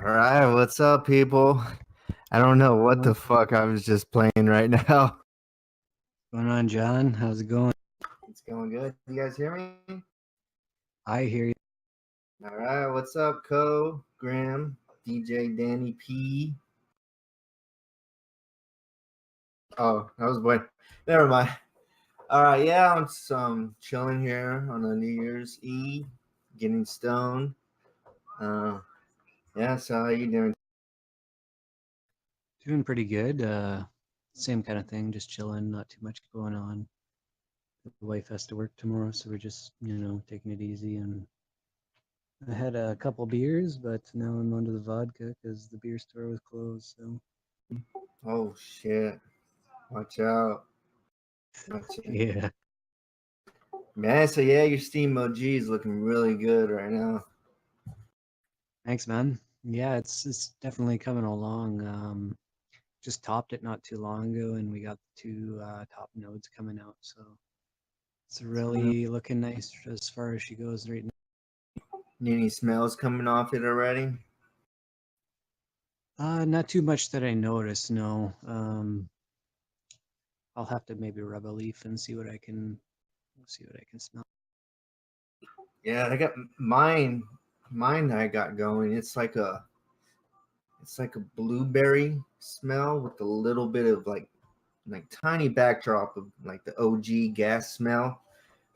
All right, what's up, people? I don't know what the What's fuck I was just playing right now. going on, John? How's it going? It's going good. You guys hear me? I hear you. All right, what's up, Co, Graham, DJ Danny P? Oh, that was boy. Never mind. All right, yeah, I'm just chilling here on a New Year's Eve, getting stoned. Uh, yeah. So how you doing? Doing pretty good. Same kind of thing, just chilling, not too much going on. The wife has to work tomorrow, so we're just, taking it easy. And I had a couple beers, but now I'm onto the vodka because the beer store was closed. So Oh shit! Watch out! Watch out. yeah, Man, so yeah, your Steam OG is looking really good right now. thanks, man. Yeah, it's definitely coming along. Just topped it not too long ago, and we got the two top nodes coming out. So it's really looking nice as far as she goes right now. Any smells coming off it already? Not too much that I noticed, no. I'll have to maybe rub a leaf and see what I can smell. Yeah, I got mine. Mine that I got going. It's like a blueberry smell with a little bit of like tiny backdrop of like the OG gas smell,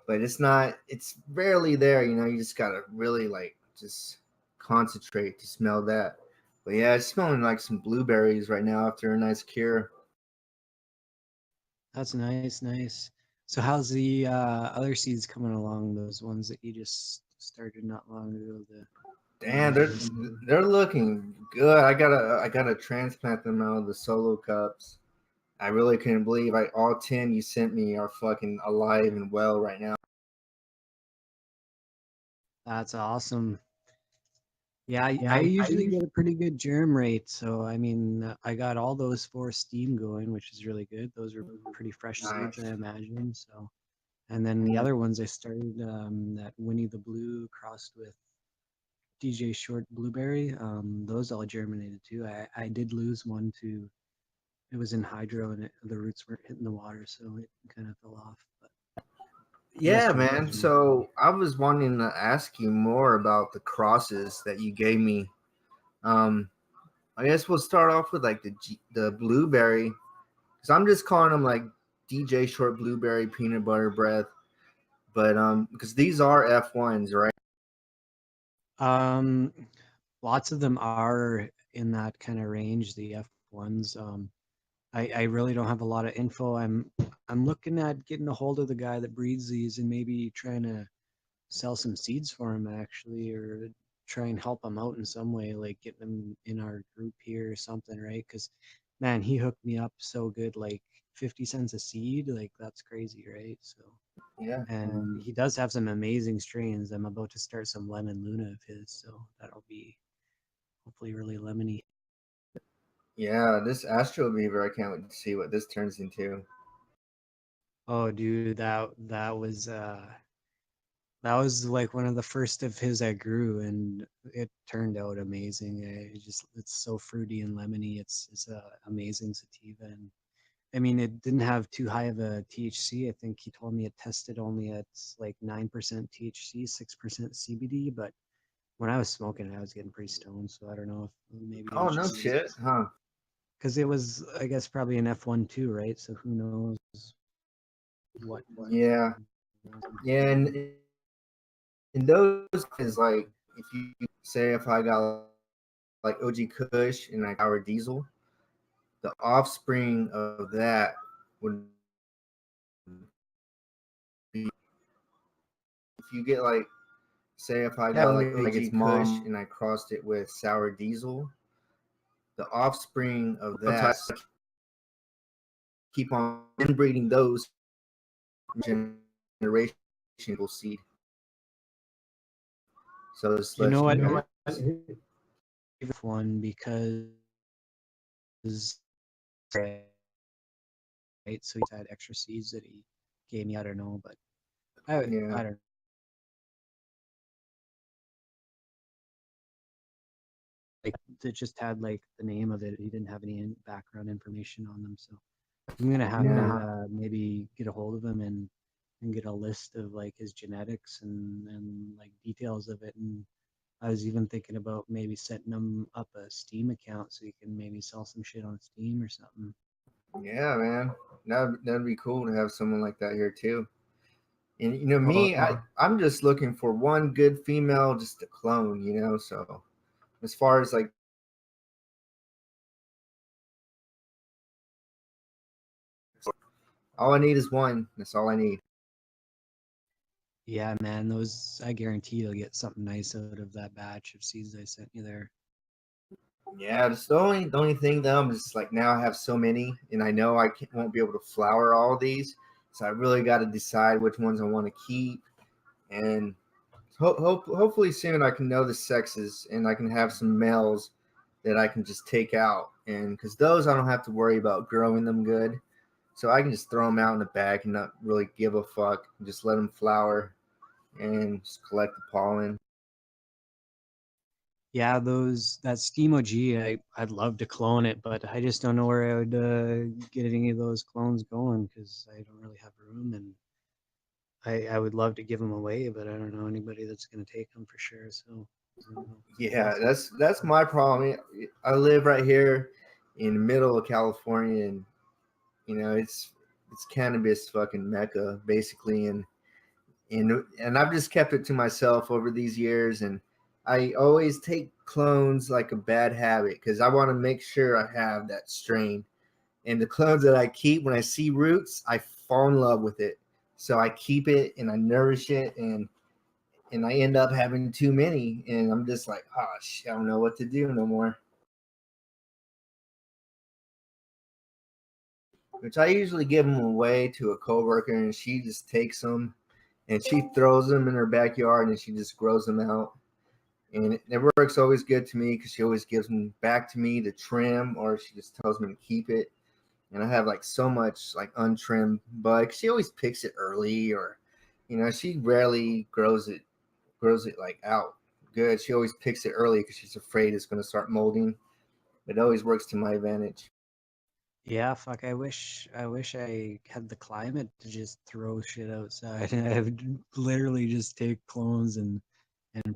but it's not. It's rarely there. You know, you just gotta really like just concentrate to smell that. But yeah, it's smelling like some blueberries right now after a nice cure. That's nice, nice. So how's the other seeds coming along? Those ones that you just started not long ago, the Damn, Angeles. they're looking good. I gotta transplant them out of the solo cups. I really couldn't believe all 10 you sent me are fucking alive and well right now. That's awesome. Yeah, I usually get a pretty good germ rate. So I mean, I got all those four steam going, which is really good. Those are pretty fresh seeds, I Nice. imagine. So, and then the other ones I started that Winnie the Blue crossed with DJ Short Blueberry. Those all germinated too. I did lose one to it was in hydro and the roots weren't hitting the water, so it kind of fell off. But the Yeah, rest of it was man. really good. So I was wanting to ask you more about the crosses that you gave me. Um, I guess we'll start off with like the blueberry, because I'm just calling them like DJ Short Blueberry Peanut Butter Breath. But because these are F1s, right? Um, Lots of them are in that kind of range, the F1s. I really don't have a lot of info. I'm looking at getting a hold of the guy that breeds these and maybe trying to sell some seeds for him actually, or try and help him out in some way, like get them in our group here or something, right? Because man, he hooked me up so good, like 50 cents a seed, like that's crazy, right? So, Yeah. and he does have some amazing strains. I'm about to start some lemon Luna of his, so that'll be hopefully really lemony. Yeah, this Astro Beaver, I can't wait to see what this turns into. Oh, dude, that was like one of the first of his I grew, and it turned out amazing. It's so fruity and lemony. It's a amazing sativa, and I mean it didn't have too high of a THC. I think he told me it tested only at like 9% THC, 6% CBD. But when I was smoking, I was getting pretty stoned. So I don't know if maybe it Oh, was no just shit, huh? because it was, I guess, probably an F1 too, right? So who knows what Yeah. Yeah, and those is like if you say if I got like OG Kush and like our Diesel, the offspring of that would be if you get like say if I got like OG Kush and I crossed it with sour Diesel, the offspring of that keep on inbreeding those generation seed. So it's you know less. what F1 because right, so he's had extra seeds that he gave me. I don't know, but Yeah. I don't like that just had like the name of it. He didn't have any background information on them. So I'm gonna have to Yeah. maybe get a hold of him and get a list of like his genetics and like details of it. And I was even thinking about maybe setting him up a Steam account so he can maybe sell some shit on Steam or something. Yeah, man. That'd be cool to have someone like that here too. And Well, me, I'm just looking for one good female just to clone, So as far as like all I need is one. That's all I need. yeah, man, those I guarantee you'll get something nice out of that batch of seeds I sent you there. Yeah, just the only thing though is like now I have so many, and I know won't be able to flower all these, so I really got to decide which ones I want to keep, and hopefully soon I can know the sexes and I can have some males that I can just take out, and because those I don't have to worry about growing them good, so I can just throw them out in the bag and not really give a fuck, and just let them flower and just collect the pollen. Yeah, those that Steam OG, I'd love to clone it, but I just don't know where I would get any of those clones going because I don't really have room, and I would love to give them away, but I don't know anybody that's going to take them for sure. So I don't know. Yeah, that's my problem. I live right here in the middle of California, and it's cannabis fucking mecca basically, and I've just kept it to myself over these years, and I always take clones like a bad habit because I want to make sure I have that strain. And the clones that I keep, when I see roots, I fall in love with it. So I keep it and I nourish it, and I end up having too many, and I'm just like, oh shit, I don't know what to do no more. Which I usually give them away to a coworker, and she just takes them and she throws them in her backyard, and she just grows them out. And it works always good to me because she always gives them back to me to trim, or she just tells me to keep it. And I have like so much like untrimmed bud. She always picks it early, or she rarely grows it like out good. She always picks it early because she's afraid it's going to start molding. It always works to my advantage. Yeah, fuck. I wish I had the climate to just throw shit outside. I would literally just take clones and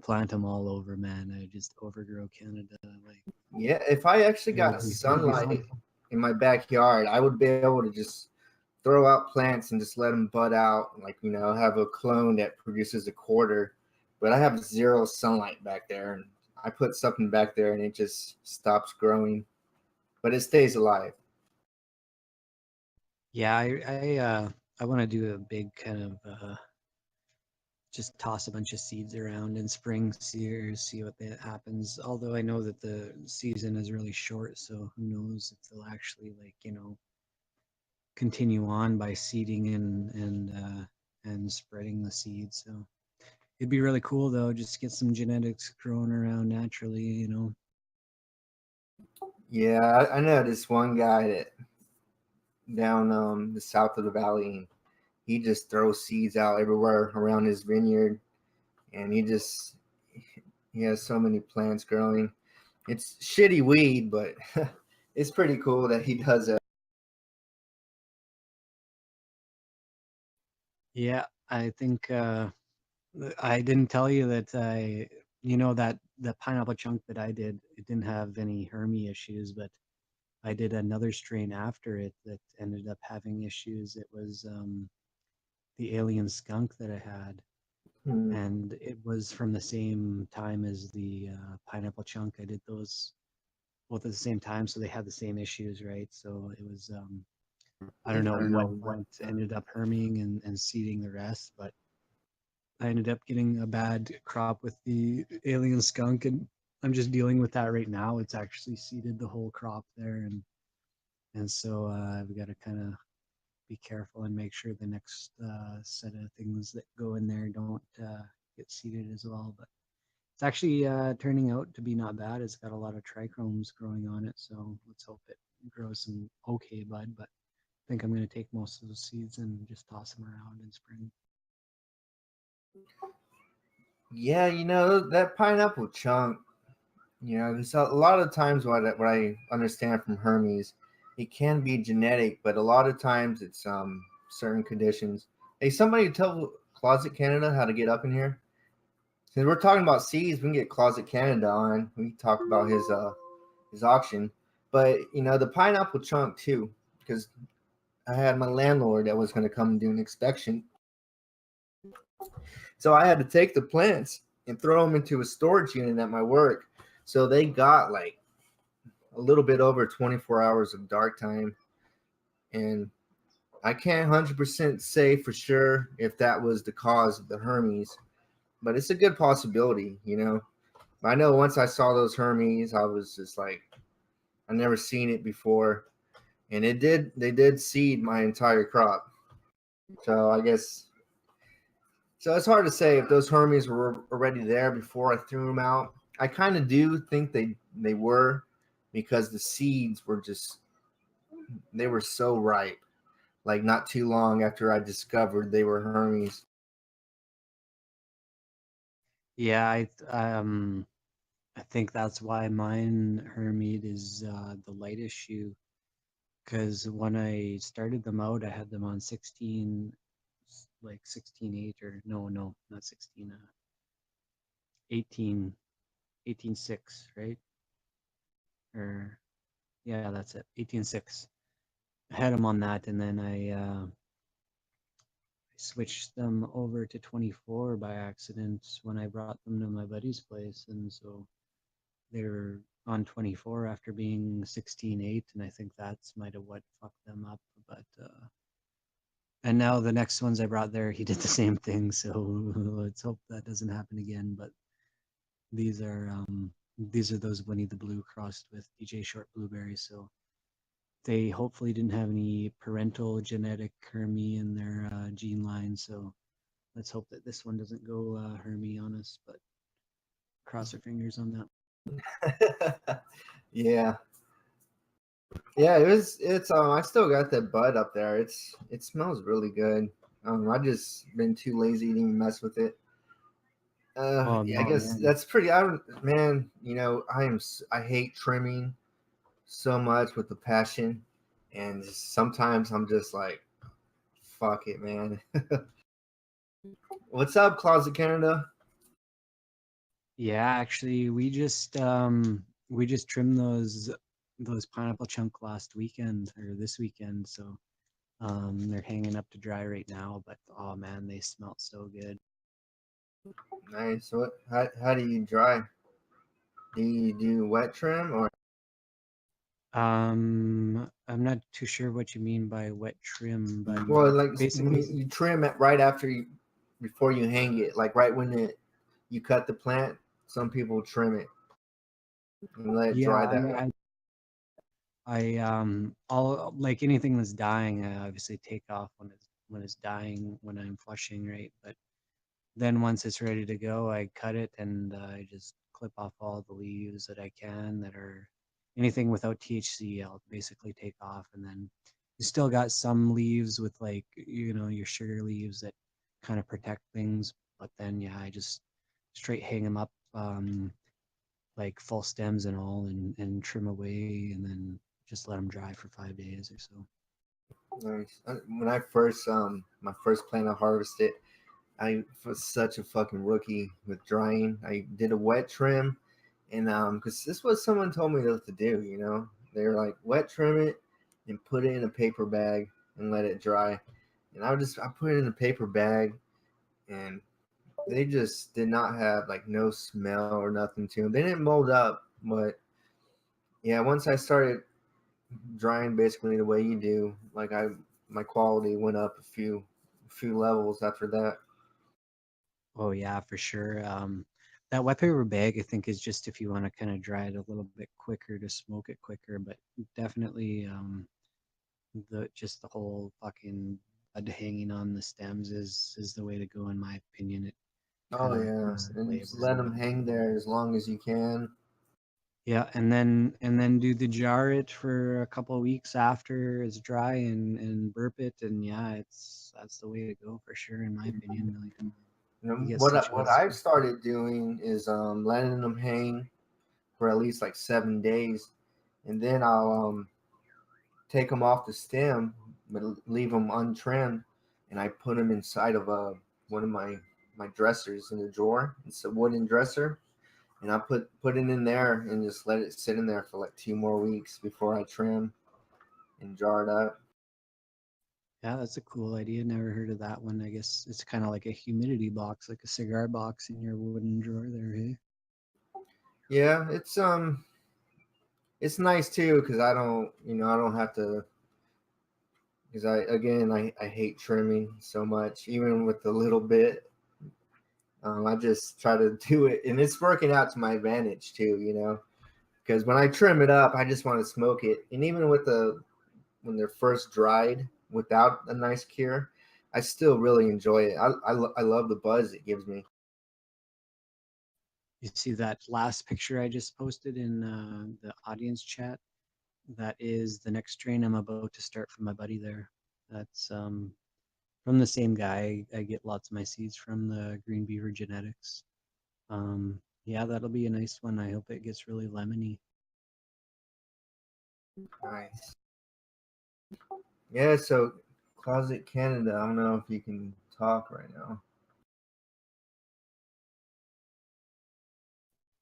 plant them all over, man. I just overgrow Canada. Like Yeah, if I actually it got would be sunlight fun. in my backyard, I would be able to just throw out plants and just let them bud out. Like, have a clone that produces a quarter, but I have zero sunlight back there, and I put something back there and it just stops growing, but it stays alive. Yeah, I want to do a big kind of just toss a bunch of seeds around in spring, see what that happens. Although I know that the season is really short, so who knows if they'll actually like continue on by seeding and spreading the seeds. So it'd be really cool though, just get some genetics growing around naturally. Yeah, I know this one guy that down the south of the valley, and he just throws seeds out everywhere around his vineyard, and he has so many plants growing. It's shitty weed, but it's pretty cool that he does that. Yeah, I think I didn't tell you that that the pineapple chunk that I did, it didn't have any Hermy issues, but I did another strain after it that ended up having issues. It was the alien skunk that I had, Hmm. and it was from the same time as the pineapple chunk. I did those both at the same time, so they had the same issues, right? So it was I don't know what ended up herming and seeding the rest, but I ended up getting a bad crop with the alien skunk, and I'm just dealing with that right now. It's actually seeded the whole crop there, and so we got to kind of be careful and make sure the next set of things that go in there don't get seeded as well. But it's actually turning out to be not bad. It's got a lot of trichomes growing on it, so let's hope it grows some okay bud. But I think I'm going to take most of those seeds and just toss them around in spring. Yeah, that pineapple chunk. There's a lot of times what I understand from Hermes, it can be genetic, but a lot of times it's certain conditions. Hey, somebody tell Closet Canada how to get up in here. Since we're talking about seeds, we can get Closet Canada on. We can talk about his auction, but the pineapple chunk too, because I had my landlord that was going to come and do an inspection, so I had to take the plants and throw them into a storage unit at my work. So they got like a little bit over 24 hours of dark time, and I can't 100% say for sure if that was the cause of the Hermes, but it's a good possibility. I know once I saw those Hermes, I was just like, I never seen it before, and they did seed my entire crop. So I guess so. It's hard to say if those Hermes were already there before I threw them out. I kind of do think they were, because the seeds were just, they were so ripe. Like not too long after I discovered they were Hermes. Yeah, I think that's why mine Hermit is the lightest shoe. Because when I started them out, I had them on 16, like 16.8, or no, not 16, 18, 18.6, right? Or yeah, that's it, 18.6. I had them on that, and then I switched them over to 24 by accident when I brought them to my buddy's place, and so they're on 24 after being 16.8, and I think that's might have what fucked them up. But and now the next ones I brought there, he did the same thing. So let's hope that doesn't happen again. But these are these are those Winnie the Blue crossed with DJ Short Blueberry. So they hopefully didn't have any parental genetic Hermy in their gene line. So let's hope that this one doesn't go Hermy on us. But cross our fingers on that. Yeah, yeah. It's I still got that bud up there. It smells really good. I just been too lazy to even mess with it. Oh Yeah, I guess man. that's pretty. I don't, man. I hate trimming so much with the passion, and sometimes I'm just like, fuck it, man. What's up, Closet Canada? Yeah, actually, we just trimmed those pineapple chunk last weekend or this weekend, so they're hanging up to dry right now. But oh man, they smell so good. Nice. How do you dry? Do you do wet trim or I'm not too sure what you mean by wet trim, but well, like when basically, you trim it right after before you hang it, like right when you cut the plant. Some people trim it and let it yeah, dry that way. I'll like anything that's dying, I obviously take off when it's dying when I'm flushing, right? But then once it's ready to go, I cut it and I just clip off all the leaves that I can that are anything without THC. I'll basically take off, and then you still got some leaves with like your sugar leaves that kind of protect things. But then yeah, I just straight hang them up, like full stems and all, and trim away, and then just let them dry for 5 days or so. Nice. When I first my first plant I harvested, I was such a fucking rookie with drying. I did a wet trim, and because this was someone told me what to do. They were like wet trim it and put it in a paper bag and let it dry. And I put it in a paper bag, and they just did not have like no smell or nothing to them. They didn't mold up, but yeah, once I started drying basically the way you do, like my quality went up a few levels after that. Oh yeah, for sure. That wet paper bag, I think, is just if you want to kind of dry it a little bit quicker to smoke it quicker, but definitely the just the whole fucking bud hanging on the stems is the way to go in my opinion. It kind Oh of yeah, boosts the and just flavor let and them hang there as long as you can. yeah, and then do the jar it for a couple of weeks after it's dry and burp it, and yeah, it's that's the way to go for sure in my opinion. Like you get What such a what good I've smoke. started doing is letting them hang for at least like 7 days, and then I'll take them off the stem, but leave them untrimmed, and I put them inside of one of my dressers in the drawer. It's a wooden dresser, and I put it in there and just let it sit in there for like 2 more weeks before I trim and jar it up. Yeah, that's a cool idea. Never heard of that one. I guess it's kind of like a humidity box, like a cigar box in your wooden drawer there, hey? Yeah, it's nice too because I don't have to, because I hate trimming so much, even with the little bit. I just try to do it, and it's working out to my advantage too. Because when I trim it up, I just want to smoke it, and even when they're first dried without a nice cure, I still really enjoy it. I love the buzz it gives me. You see that last picture I just posted in the audience chat? That is the next strain I'm about to start for my buddy there. That's from the same guy. I get lots of my seeds from the Green Beaver Genetics. Yeah, that'll be a nice one. I hope it gets really lemony. Nice. Yeah. So, Closet Canada. I don't know if you can talk right now.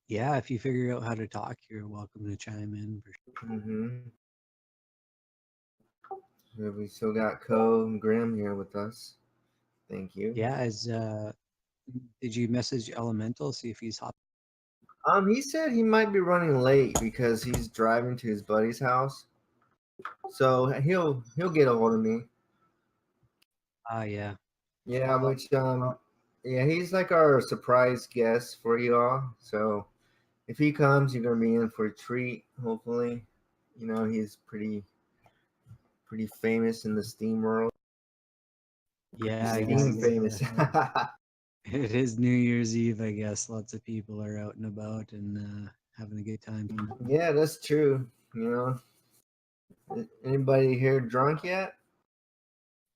Yeah, if you figure out how to talk, you're welcome to chime in. Mm-hmm. Yeah, we still got Co and Grim here with us. Thank you. Yeah, did you message Elemental, see if he's hot? He said he might be running late because he's driving to his buddy's house. So he'll get a hold of me. Yeah. Yeah, yeah, he's like our surprise guest for y'all. So if he comes, you're gonna be in for a treat, hopefully. He's pretty famous in the Steam world. Yeah, I guess Steam famous. it is New Year's Eve, I guess. Lots of people are out and about and having a good time. Yeah, that's true. Anybody here drunk yet?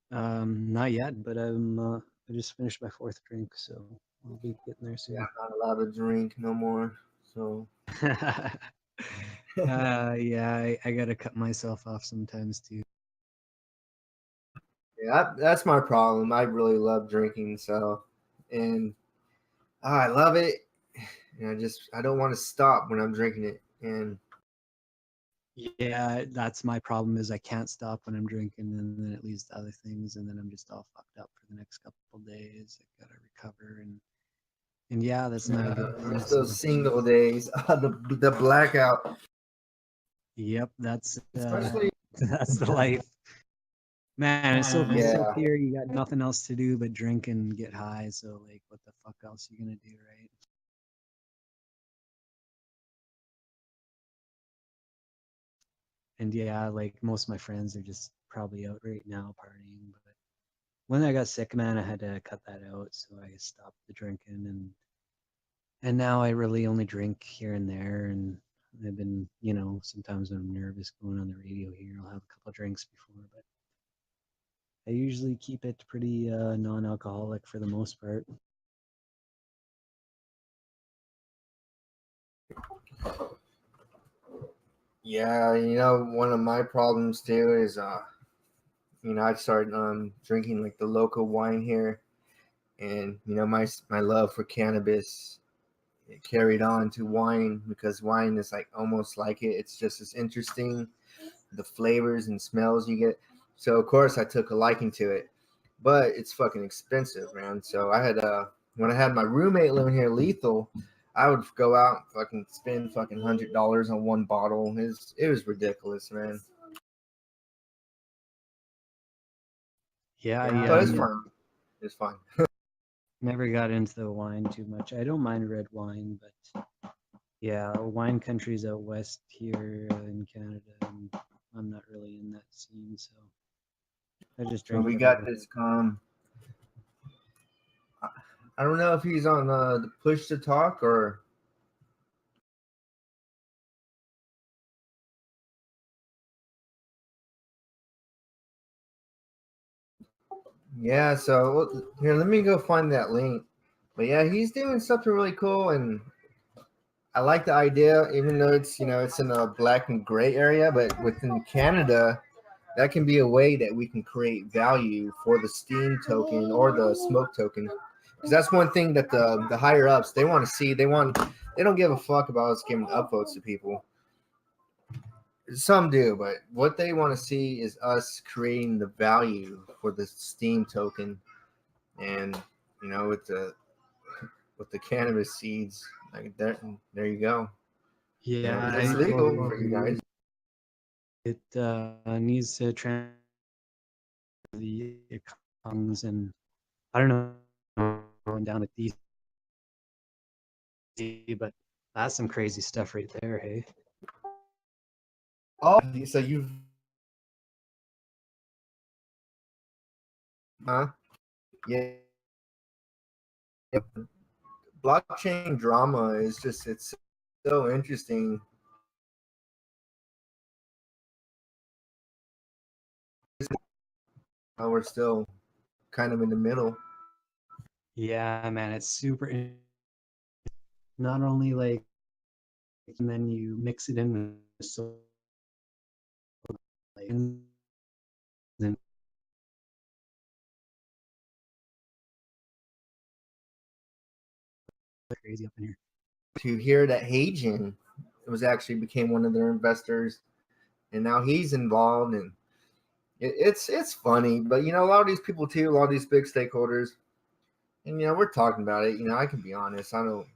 Not yet, but I just finished my fourth drink, so I'll be getting there Yeah, soon. I'm not allowed to drink no more. So Yeah, I gotta cut myself off sometimes too. yeah, that's my problem. I really love drinking, and I love it, and I don't want to stop when I'm drinking it. And Yeah, that's my problem is I can't stop when I'm drinking, and then it leads to other things, and then I'm just all fucked up for the next couple days. I gotta recover, and yeah, that's not a good thing. just So those single days, the blackout, yep, that's especially. that's the life. Man, it's so Yeah, clear you got nothing else to do but drink and get high. So like, what the fuck else you gonna do, right? And yeah, like most of my friends are just probably out right now partying. But when I got sick, man, I had to cut that out. So I stopped the drinking, and now I really only drink here and there. And I've been, sometimes when I'm nervous going on the radio here, I'll have a couple drinks before, but I usually keep it pretty non-alcoholic for the most part. yeah. One of my problems too is I started drinking like the local wine here, and my love for cannabis, it carried on to wine because wine is like almost like it. It's just as interesting, the flavors and smells you get. So of course I took a liking to it, but it's fucking expensive, man. So I had when I had my roommate living here, Lethal, I would go out and fucking spend fucking $100 on one bottle. It was ridiculous, man. Yeah, But yeah. it's fun. It's fun. Never got into the wine too much. I don't mind red wine, but yeah, wine countries out west here in Canada, and I'm not really in that scene, so I just So drink we got whatever. this I don't know if he's on the push to talk or. Yeah, so here, let me go find that link. But yeah, he's doing something really cool, and I like the idea, even though it's it's in a black and gray area, but within Canada, that can be a way that we can create value for the Steam token or the smoke token. Because that's one thing that the higher ups they want to see. They don't give a fuck about us giving upvotes to people. Some do, but what they want to see is us creating the value for the Steam token, and with the cannabis seeds, like that. There you go. Yeah, It's I legal think for you guys. it needs to transfer the economies, and I don't know going down at DC, but that's some crazy stuff right there. Hey, Oh, so you've huh? Yeah. Blockchain drama is just it's so interesting. We're still kind of in the middle. yeah, man, it's not only like, and then you mix it in with so like, and then crazy up in here. To hear that Hagen was actually became one of their investors, and now he's involved, and it's funny. But a lot of these people too, a lot of these big stakeholders, and we're talking about it. I can be honest. I don't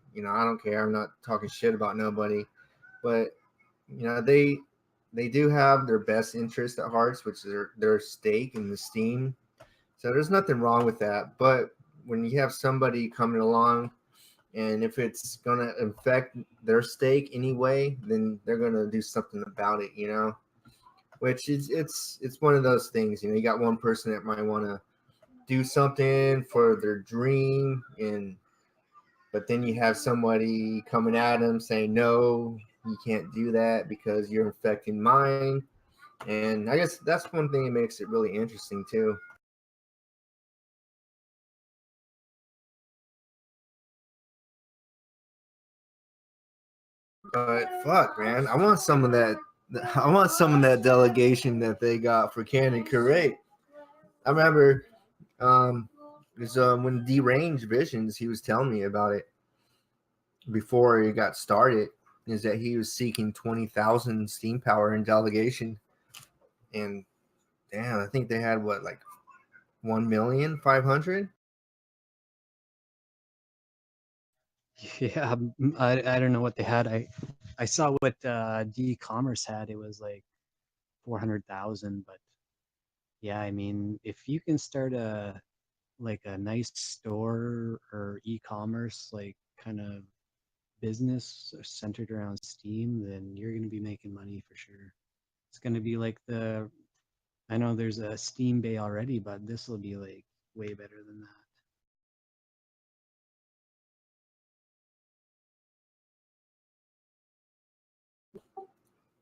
care. I'm not talking shit about nobody, but they do have their best interest at hearts, which is their stake in the Steam. So there's nothing wrong with that. But when you have somebody coming along, and if it's gonna affect their stake anyway, then they're gonna do something about it. Which is it's one of those things. You got one person that might want to do something for their dream, and but then you have somebody coming at them saying, no, you can't do that because you're affecting mine. And I guess that's one thing that makes it really interesting too. But fuck, man, I want some of that. I want some of that delegation that they got for Cannon Curate. I remember it was when Deranged Visions, he was telling me about it before it got started. Is that he was seeking 20,000 steam power in delegation, and damn, I think they had what, like 1,500,000. Yeah, I don't know what they had. I saw what D-commerce had. It was like 400,000, but yeah, I mean, if you can start a nice store or e-commerce like kind of business centered around Steam, then you're going to be making money for sure. It's going to be like I know there's a Steam Bay already, but this will be like way better than that.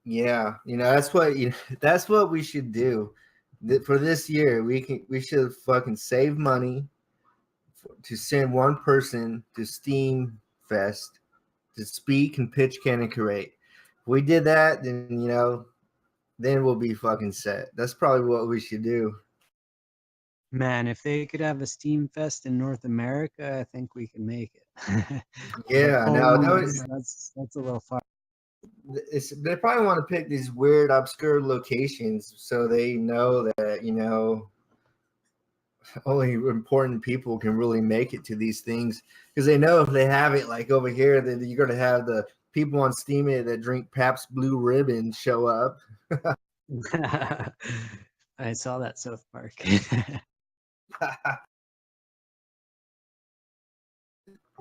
Yeah, that's what that's what we should do. For this year. We should fucking save money to send one person to Steam Fest to speak and pitch Canon Curate. If we did that, then then we'll be fucking set. That's probably what we should do. Man, if they could have a Steam Fest in North America, I think we can make it. But Yeah, no, Poland, that's a little far. they probably want to pick these weird, obscure locations so they know that only important people can really make it to these things, because they know if they have it like over here, then you're going to have the people on Steam that drink Pabst Blue Ribbon show up. I saw that South Park.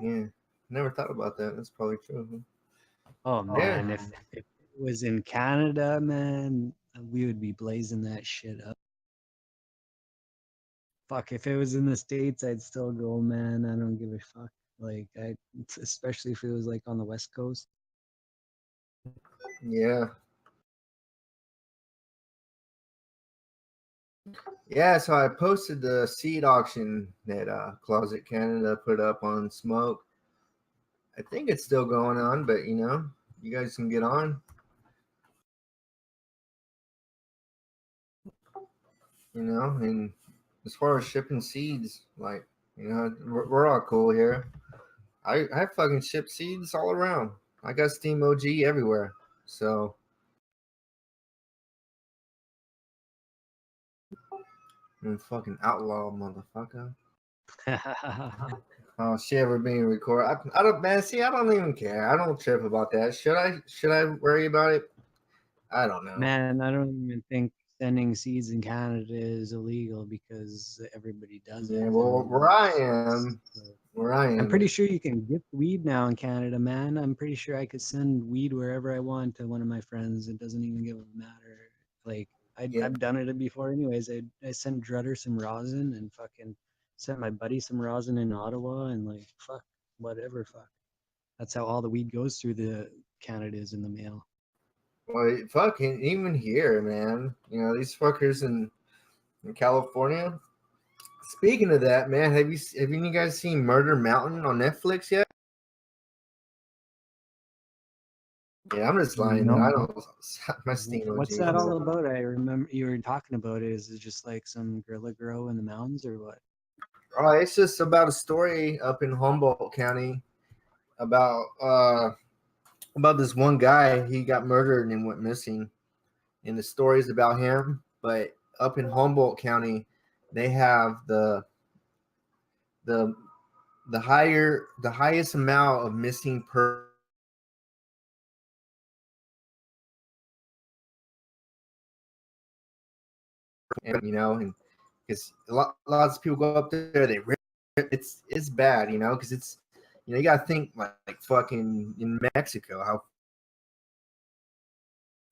Yeah, never thought about that. That's probably true. Oh Yeah, man, if it was in Canada, man, we would be blazing that shit up. Fuck, if it was in the States, I'd still go, man. I don't give a fuck. Like especially if it was like on the West Coast. yeah, yeah. So I posted the seed auction that Closet Canada put up on Smoke. I think it's still going on, but you guys can get on. And as far as shipping seeds, like we're all cool here. I fucking ship seeds all around. I got Steam OG everywhere. So I'm fucking outlaw, motherfucker. Oh shit, we're being recorded. I don't, man. See, I don't even care. I don't trip about that. Should I? Should I worry about it? I don't know. Man, I don't even think sending seeds in Canada is illegal because everybody does it. Yeah, well, where I am, I'm pretty is sure you can gift weed now in Canada, man. I'm pretty sure I could send weed wherever I want to one of my friends. It doesn't even give a matter. Like yeah. I've done it before, anyways. I sent Drutter some rosin and fucking sent my buddy some rosin in Ottawa and like fuck whatever, fuck. That's how all the weed goes through the Canada is in the mail. Well, fucking even here, man. These fuckers in California. Speaking of that, man, have you guys seen Murder Mountain on Netflix yet? Yeah, I'm just lying. No. I don't. My Steam OG. What's that all about? I remember you were talking about it. Is it just like some gorilla grow in the mountains or what? Oh, it's just about a story up in Humboldt County about about this one guy. He got murdered and went missing, and the story's about him. But up in Humboldt County, they have the the highest amount of missing per. And because lots of people go up there, they rip. It's bad, because it's you gotta think like fucking in Mexico how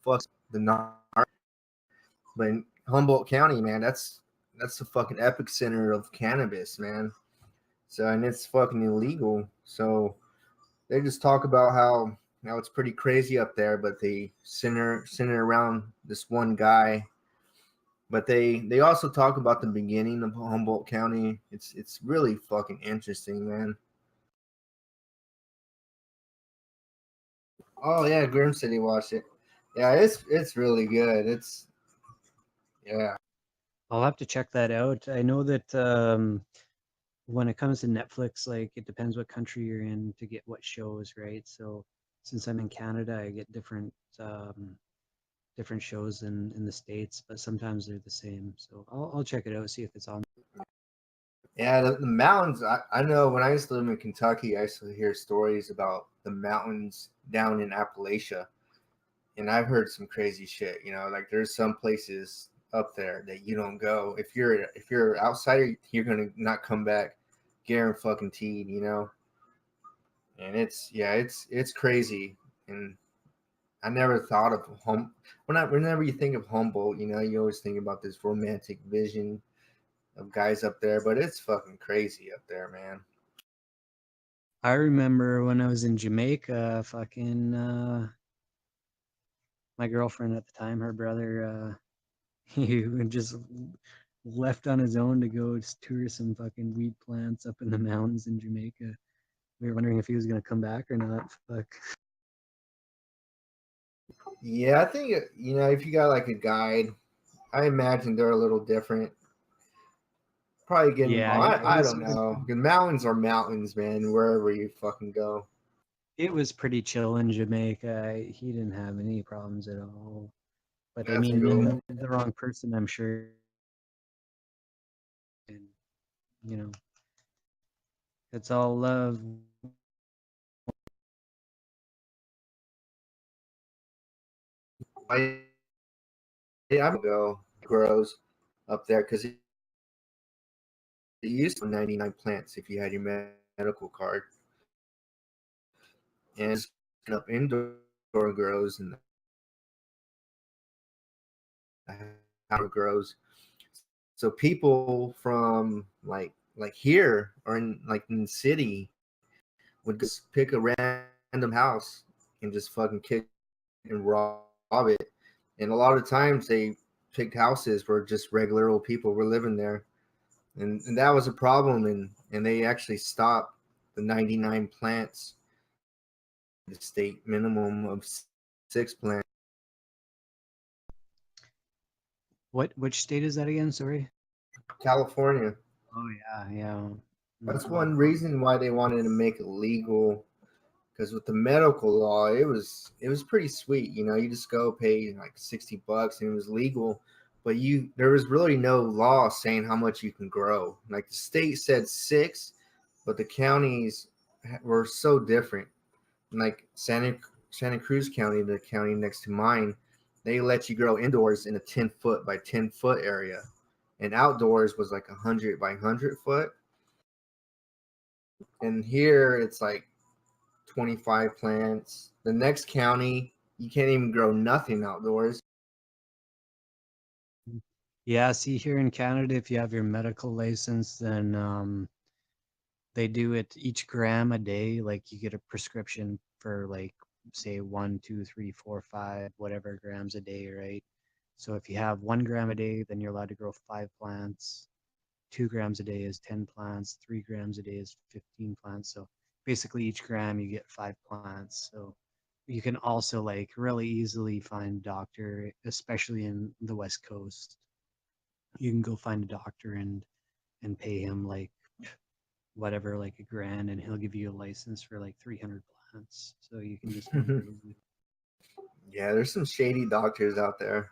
fuck the north, but in Humboldt County, man, that's the fucking epicenter of cannabis, man. So and it's fucking illegal. So they just talk about how now it's pretty crazy up there, but they center around this one guy. But they also talk about the beginning of Humboldt County. It's really fucking interesting, man. Oh yeah, Grim City watched it. Yeah, it's really good. It's yeah. I'll have to check that out. I know that when it comes to Netflix, like it depends what country you're in to get what shows, right? So since I'm in Canada, I get different shows in the States, but sometimes they're the same. So I'll check it out, see if it's on. Yeah, the mountains. I know when I used to live in Kentucky, I used to hear stories about the mountains down in Appalachia, and I've heard some crazy shit. Like there's some places up there that you don't go if you're an outsider, you're gonna not come back, guaranteed. And it's crazy, and I never thought of home. Whenever you think of Humboldt, you always think about this romantic vision of guys up there, but it's fucking crazy up there, man. I remember when I was in Jamaica, fucking my girlfriend at the time, her brother, he just left on his own to go tour some fucking weed plants up in the mountains in Jamaica. We were wondering if he was gonna come back or not. Fuck. Yeah, I think if you got like a guide, I imagine they're a little different. Probably getting. Yeah, I don't know. The mountains are mountains, man. Wherever you fucking go. it was pretty chill in Jamaica. He didn't have any problems at all. But I That's mean, you cool. met the wrong person, I'm sure. And you know, it's all love. I'm gonna go grows up there because it used to 99 plants if you had your medical card, and it's up indoor grows and outdoor grows. So people from like here or in the city would just pick a random house and just fucking kick and rob it. And a lot of times they picked houses where just regular old people were living there. And that was a problem. And they actually stopped the 99 plants the state minimum of 6 plants. Which state is that again? Sorry. California. Oh yeah, yeah. That's Mm. one reason why they wanted to make it legal. Because with the medical law, it was pretty sweet. You just go pay like $60 and it was legal. But there was really no law saying how much you can grow. Like the state said six, but the counties were so different. Like Santa Cruz County, the county next to mine, they let you grow indoors in a 10 foot by 10 foot area, and outdoors was like 100 by 100 foot. And here it's like 25 plants. The next county, you can't even grow nothing outdoors. Yeah, see here in Canada, if you have your medical license, then they do it each gram a day. Like you get a prescription for like say 1, 2, 3, 4, 5, whatever grams a day, right? So if you have 1 gram a day, then you're allowed to grow 5 plants. 2 grams a day is 10 plants. 3 grams a day is 15 plants. So basically each gram you get 5 plants. So you can also like really easily find a doctor, especially in the West Coast. You can go find a doctor and pay him like whatever, like a grand, and he'll give you a license for like 300 plants. So you can just go crazy. Yeah, there's some shady doctors out there.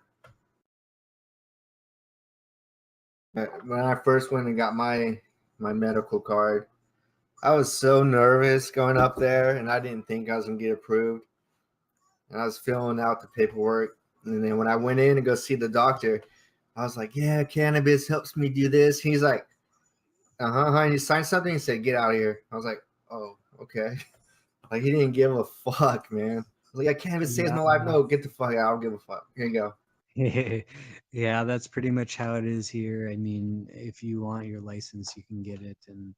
When I first went and got my medical card, I was so nervous going up there, and I didn't think I was gonna get approved. And I was filling out the paperwork, and then when I went in to go see the doctor, I was like, "Yeah, cannabis helps me do this." He's like, "Uh huh." And he signed something and said, "Get out of here." I was like, "Oh, okay." Like he didn't give a fuck, man. I was like, "Yeah, cannabis saves Yeah. my life." No, get the fuck out. I don't give a fuck. Here you go. Yeah, that's pretty much how it is here. I mean, if you want your license, you can get it. And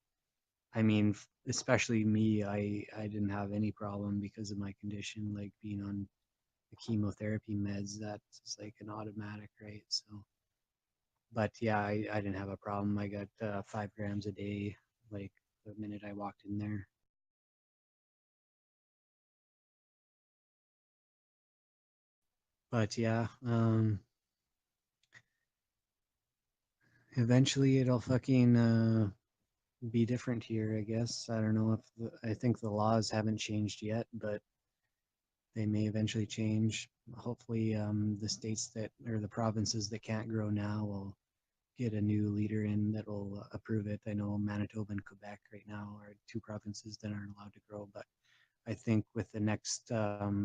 I mean, especially me, I didn't have any problem because of my condition, like being on the chemotherapy meds. That's like an automatic, right? So, but yeah, I didn't have a problem. I got 5 grams a day, like the minute I walked in there. But yeah, eventually it'll fucking be different here, I guess. I don't know if I think the laws haven't changed yet, but they may eventually change. Hopefully, the states that or the provinces that can't grow now will get a new leader in that will approve it. I know Manitoba and Quebec right now are two provinces that aren't allowed to grow, but I think with the next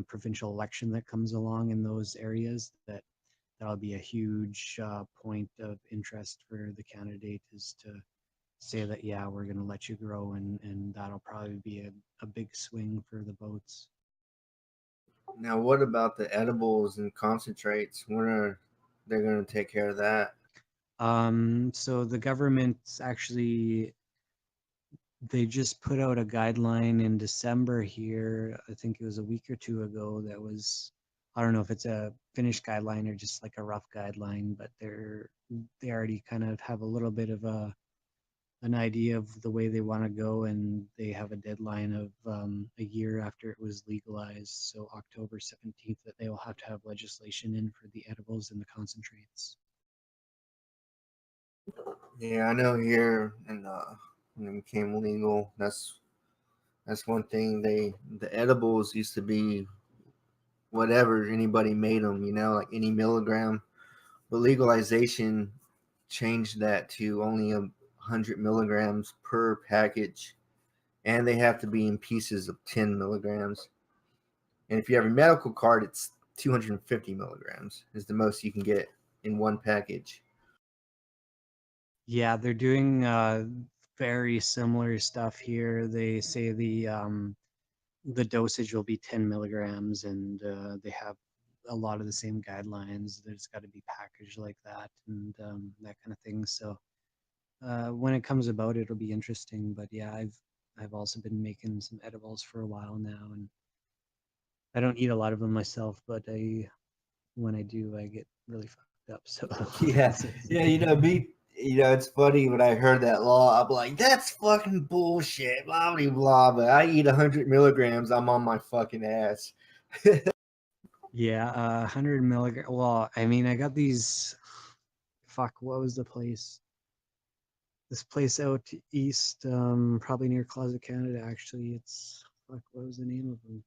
provincial election that comes along in those areas, that'll be a huge point of interest for the candidate is to say that yeah, we're going to let you grow, and that'll probably be a big swing for the votes. Now, what about the edibles and concentrates? When are they going to take care of that? So the government's actually they just put out a guideline in December here. I think it was a week or two ago. That was I don't know if it's a finished guideline or just like a rough guideline, but they already kind of have a little bit of an idea of the way they want to go, and they have a deadline of a year after it was legalized, so October 17th, that they will have to have legislation in for the edibles and the concentrates. Yeah, I know here and when it became legal, that's one thing. The edibles used to be whatever anybody made them, like any milligram. But legalization changed that to only 100 milligrams per package, and they have to be in pieces of 10 milligrams. And if you have a medical card, it's 250 milligrams is the most you can get in one package. Yeah, they're doing very similar stuff here. They say the dosage will be 10 milligrams, and they have a lot of the same guidelines that it's got to be packaged like that and that kind of thing. So when it comes about, it'll be interesting. But yeah, I've also been making some edibles for a while now, and I don't eat a lot of them myself, but I when I do, I get really fucked up. So Yeah, it's yeah, me. It's funny when I heard that law. I'm like, that's fucking bullshit. Blah blah blah. But I eat 100 milligrams, I'm on my fucking ass. Yeah, 100 milligram. Well, I mean, I got these. Fuck, what was the place? This place out east, probably near Closet Canada. Actually, it's fuck. What was the name of them?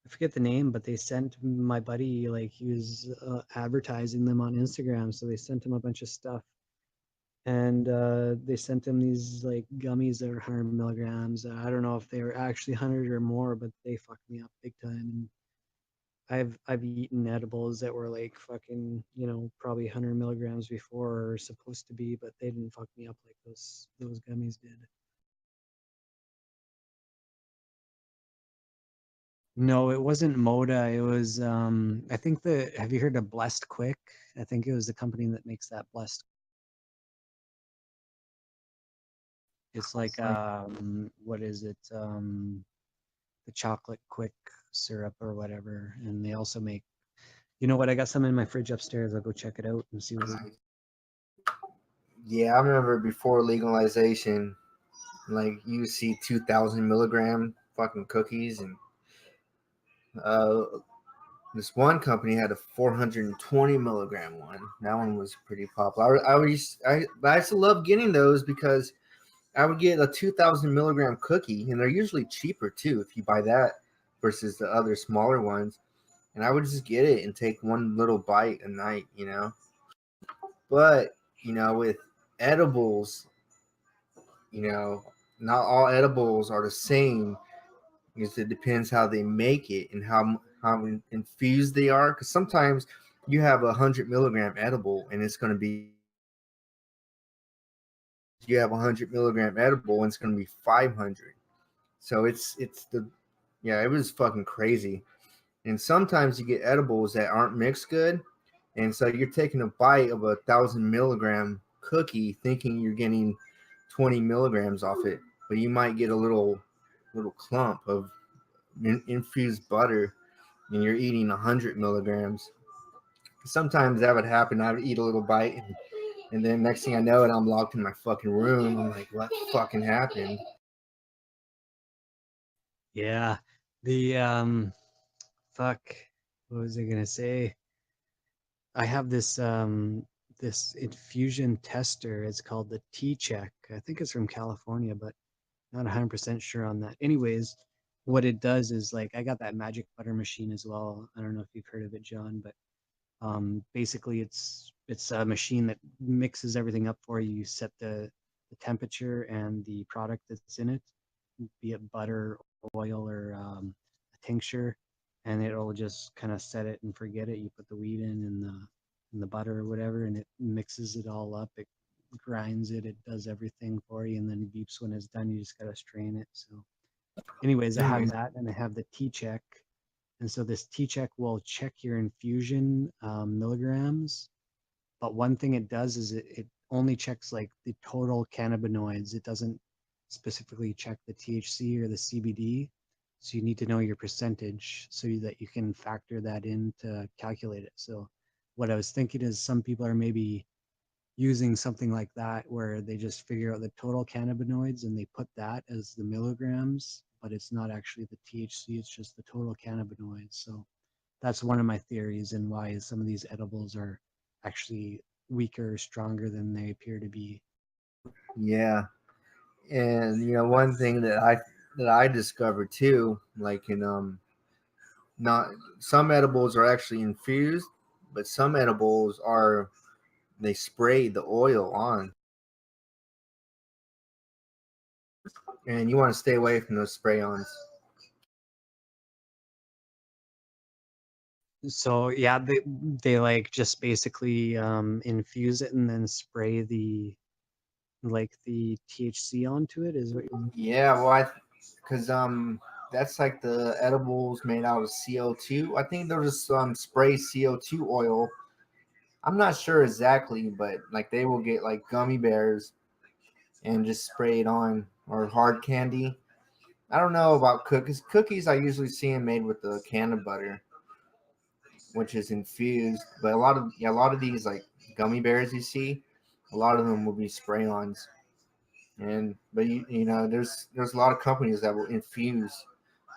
I forget the name, but they sent my buddy like he was advertising them on Instagram, so they sent him a bunch of stuff, and they sent him these like gummies that are 100 milligrams. I don't know if they were actually 100 or more, but they fucked me up big time. And I've eaten edibles that were like fucking, probably 100 milligrams before or supposed to be, but they didn't fuck me up like those gummies did. No, it wasn't Moda. It was I think have you heard of Blessed Quick? I think it was the company that makes that Blessed. It's like what is it? The chocolate quick syrup or whatever. And they also make, you know what, I got some in my fridge upstairs. I'll go check it out and see what it is. Yeah, I remember before legalization, like you see 2,000 milligram fucking cookies, and uh, this one company had a 420 milligram one. That one was pretty popular. I used to love getting those because I would get a 2,000 milligram cookie, and they're usually cheaper too if you buy that versus the other smaller ones. And I would just get it and take one little bite a night. But with edibles, you know, not all edibles are the same because it depends how they make it and how infused they are. Because sometimes you have 100 milligram edible and it's going to be you have 100 milligram edible and it's going to be 500. So it's the yeah, it was fucking crazy. And sometimes you get edibles that aren't mixed good, and so you're taking a bite of 1,000 milligram cookie, thinking you're getting 20 milligrams off it, but you might get a little clump of infused butter, and you're eating 100 milligrams. Sometimes that would happen. I would eat a little bite, and then next thing I know, I'm locked in my fucking room. I'm like, what fucking happened? Yeah. The fuck, what was I gonna say? I have this infusion tester. It's called the T-Check. I think it's from California, but not 100% sure on that. Anyways, what it does is like I got that magic butter machine as well. I don't know if you've heard of it, John, but basically it's a machine that mixes everything up for you. You set the temperature and the product that's in it, be it butter, oil, or a tincture, and it'll just kind of set it and forget it. You put the weed in the butter or whatever, and it mixes it all up. It grinds it. It does everything for you, and then beeps when it's done. You just gotta strain it. So, anyways, I have that, and I have the T-Check, and so this T-Check will check your infusion milligrams. But one thing it does is it only checks like the total cannabinoids. It doesn't specifically check the THC or the CBD. So you need to know your percentage so that you can factor that in to calculate it. So what I was thinking is some people are maybe using something like that where they just figure out the total cannabinoids and they put that as the milligrams, but it's not actually the THC, it's just the total cannabinoids. So that's one of my theories and why some of these edibles are actually weaker, stronger than they appear to be. Yeah, and one thing that I discovered too, like in not some edibles are actually infused, but some edibles are they spray the oil on, and you want to stay away from those spray-ons. So yeah, they like just basically infuse it and then spray the THC onto it is what Yeah, well, because that's like the edibles made out of CO2. I think there's some spray CO2 oil. I'm not sure exactly, but like they will get like gummy bears and just spray it on, or hard candy. I don't know about cookies. Cookies I usually see them made with the can of butter, which is infused. But a lot of these like gummy bears you see, a lot of them will be spray-ons. But you know, there's a lot of companies that will infuse,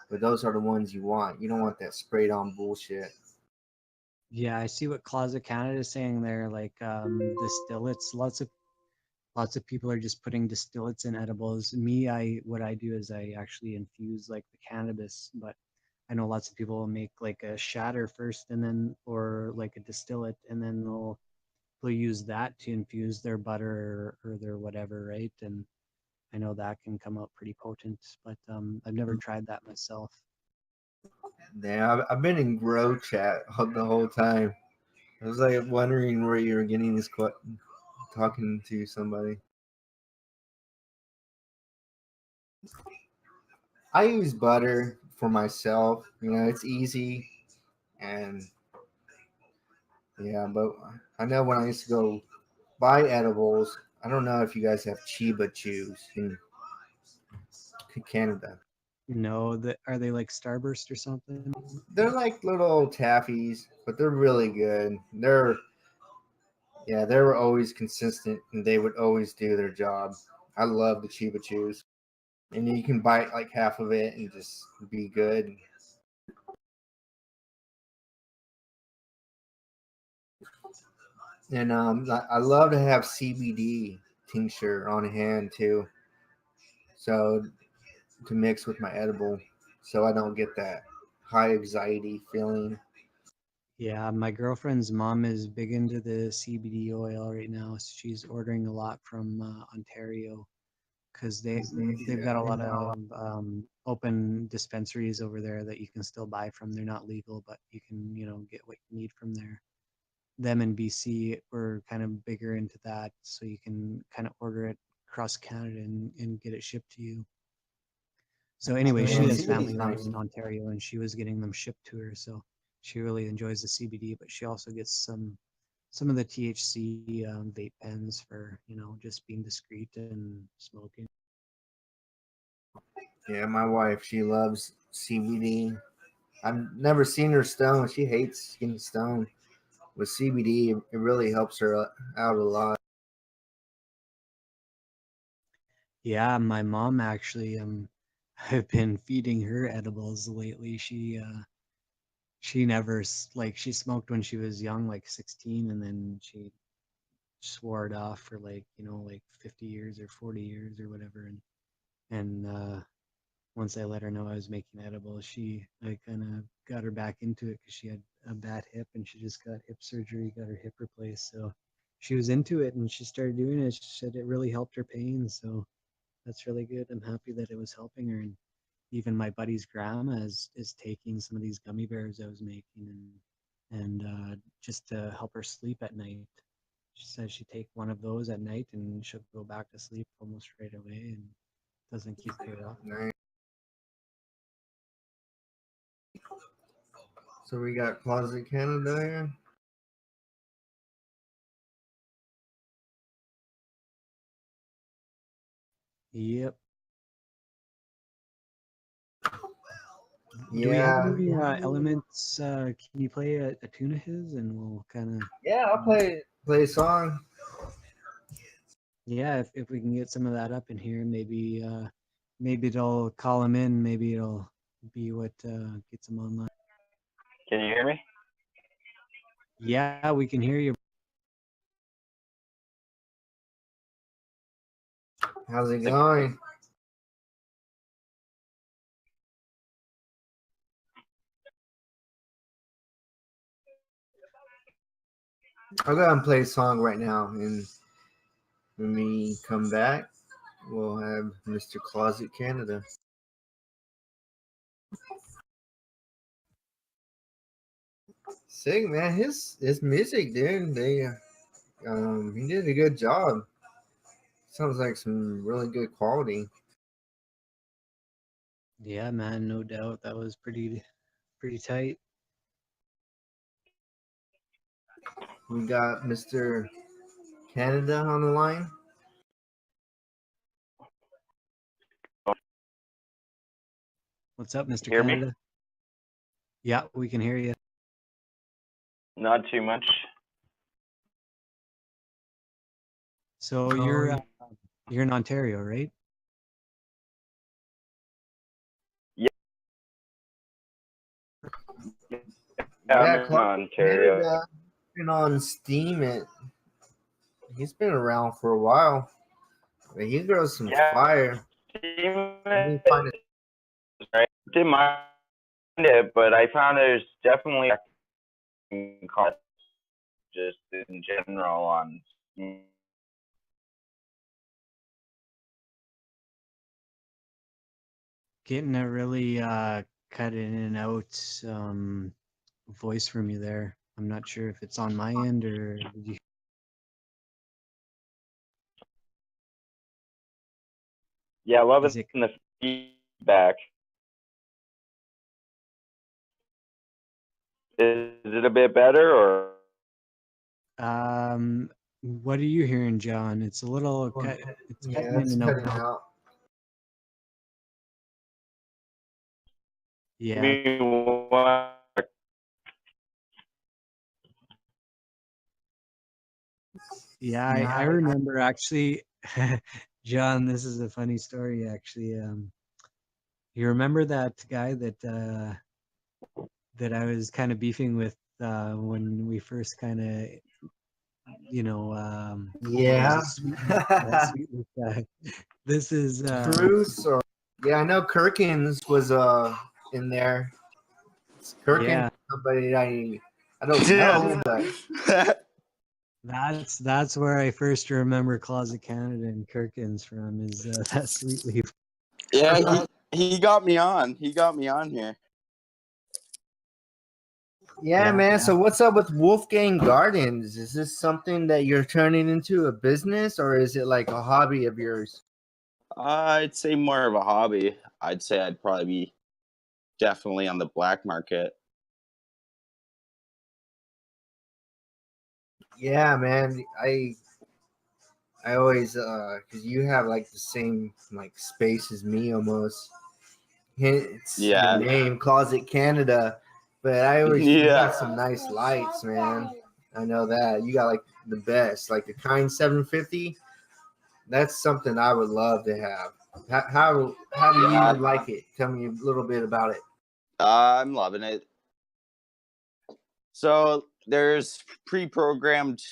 but those are the ones you want. You don't want that sprayed on bullshit. Yeah, I see what Closet Canada is saying there. Like distillates, lots of people are just putting distillates in edibles. Me, I what I do is I actually infuse like the cannabis, but I know lots of people will make like a shatter first and then or like a distillate and then they'll use that to infuse their butter or their whatever, right? And I know that can come out pretty potent, but I've never tried that myself. Yeah, I've been in grow chat the whole time. I was like wondering where you were getting this talking to somebody. I use butter for myself. You know, it's easy and yeah, but I know when I used to go buy edibles, I don't know if you guys have Chiba Chews in Canada. No, that are they like Starburst or something? They're like little taffies, but they're really good. They were always consistent and they would always do their job. I love the Chiba Chews. And you can bite like half of it and just be good. And I love to have CBD tincture on hand too, so to mix with my edible, so I don't get that high anxiety feeling. Yeah, my girlfriend's mom is big into the CBD oil right now. So she's ordering a lot from Ontario because they've got a lot of open dispensaries over there that you can still buy from. They're not legal, but you can get what you need from there. Them in BC were kind of bigger into that, so you can kind of order it across Canada and get it shipped to you. So anyway, Yeah, she has CBD is family over nice. in Ontario and she was getting them shipped to her. So she really enjoys the CBD, but she also gets some of the THC vape pens for, just being discreet and smoking. Yeah, my wife, she loves CBD. I've never seen her stoned. She hates getting stoned. With CBD, it really helps her out a lot. Yeah, my mom actually I've been feeding her edibles lately. She never like she smoked when she was young, like 16, and then she swore it off for like, like 50 years or 40 years or whatever. And once I let her know I was making edibles, I kind of got her back into it because she had a bad hip and she just got hip surgery, got her hip replaced. So she was into it and she started doing it. She said it really helped her pain. So that's really good. I'm happy that it was helping her. And even my buddy's grandma is taking some of these gummy bears I was making and just to help her sleep at night. She says she take one of those at night and she'll go back to sleep almost right away and doesn't keep her up. Nice. So we got Closet Canada here. Yep. Do we have Yeah, any elements? Can you play a tune of his and we'll kind of, yeah. I'll play a song. yeah, if we can get some of that up in here, maybe it'll call him in. Maybe it'll be what gets him online. Can you hear me? Yeah, we can hear you. How's it going? I'll go ahead and play a song right now, and when we come back, we'll have Mr. Closet Canada. Sick man, his music, dude. He did a good job. Sounds like some really good quality. Yeah, man, no doubt. That was pretty tight. We got Mr. Canada on the line. What's up, Mr. Hear me? Canada? Yeah, we can hear you. Not too much. So you're in Ontario, right? Yeah, I'm Yeah, in Closet Ontario. Canada been on Steam. He's been around for a while. But he grows some Yeah, fire. Steam Let me find it. right? Didn't mind it, but I found there's definitely costs just in general on Steam. Getting a really cut in and out voice from you there. I'm not sure if it's on my end or did you. Yeah, I love it Is it? in the feedback. Is it a bit better or? What are you hearing, John? It's a little cut. It's Yeah, cutting in it's and cutting out. out. Yeah, yeah. I remember actually, John. This is a funny story, actually. You remember that guy that I was kind of beefing with when we first kind of, Yeah. that sweetness guy. This is Bruce or yeah, I know Kirkins was in there. Kirkins, yeah. somebody I don't know, but That's where I first remember Closet Canada and Kirkins from is that sweet leaf. Yeah, he got me on. He got me on here. yeah, Yeah, man. yeah. So what's up with Wolfgang Gardens? Is this something that you're turning into a business or is it like a hobby of yours? I'd say more of a hobby. I'd say I'd probably be definitely on the black market. Yeah, man. I always because you have like the same like space as me almost. It's Yeah. your name, Closet Canada, but I always you Yeah. got some nice lights, man. I know that you got like the best, like the Kind 750. That's something I would love to have. How do Yeah. you like it? Tell me a little bit about it. I'm loving it. So there's pre-programmed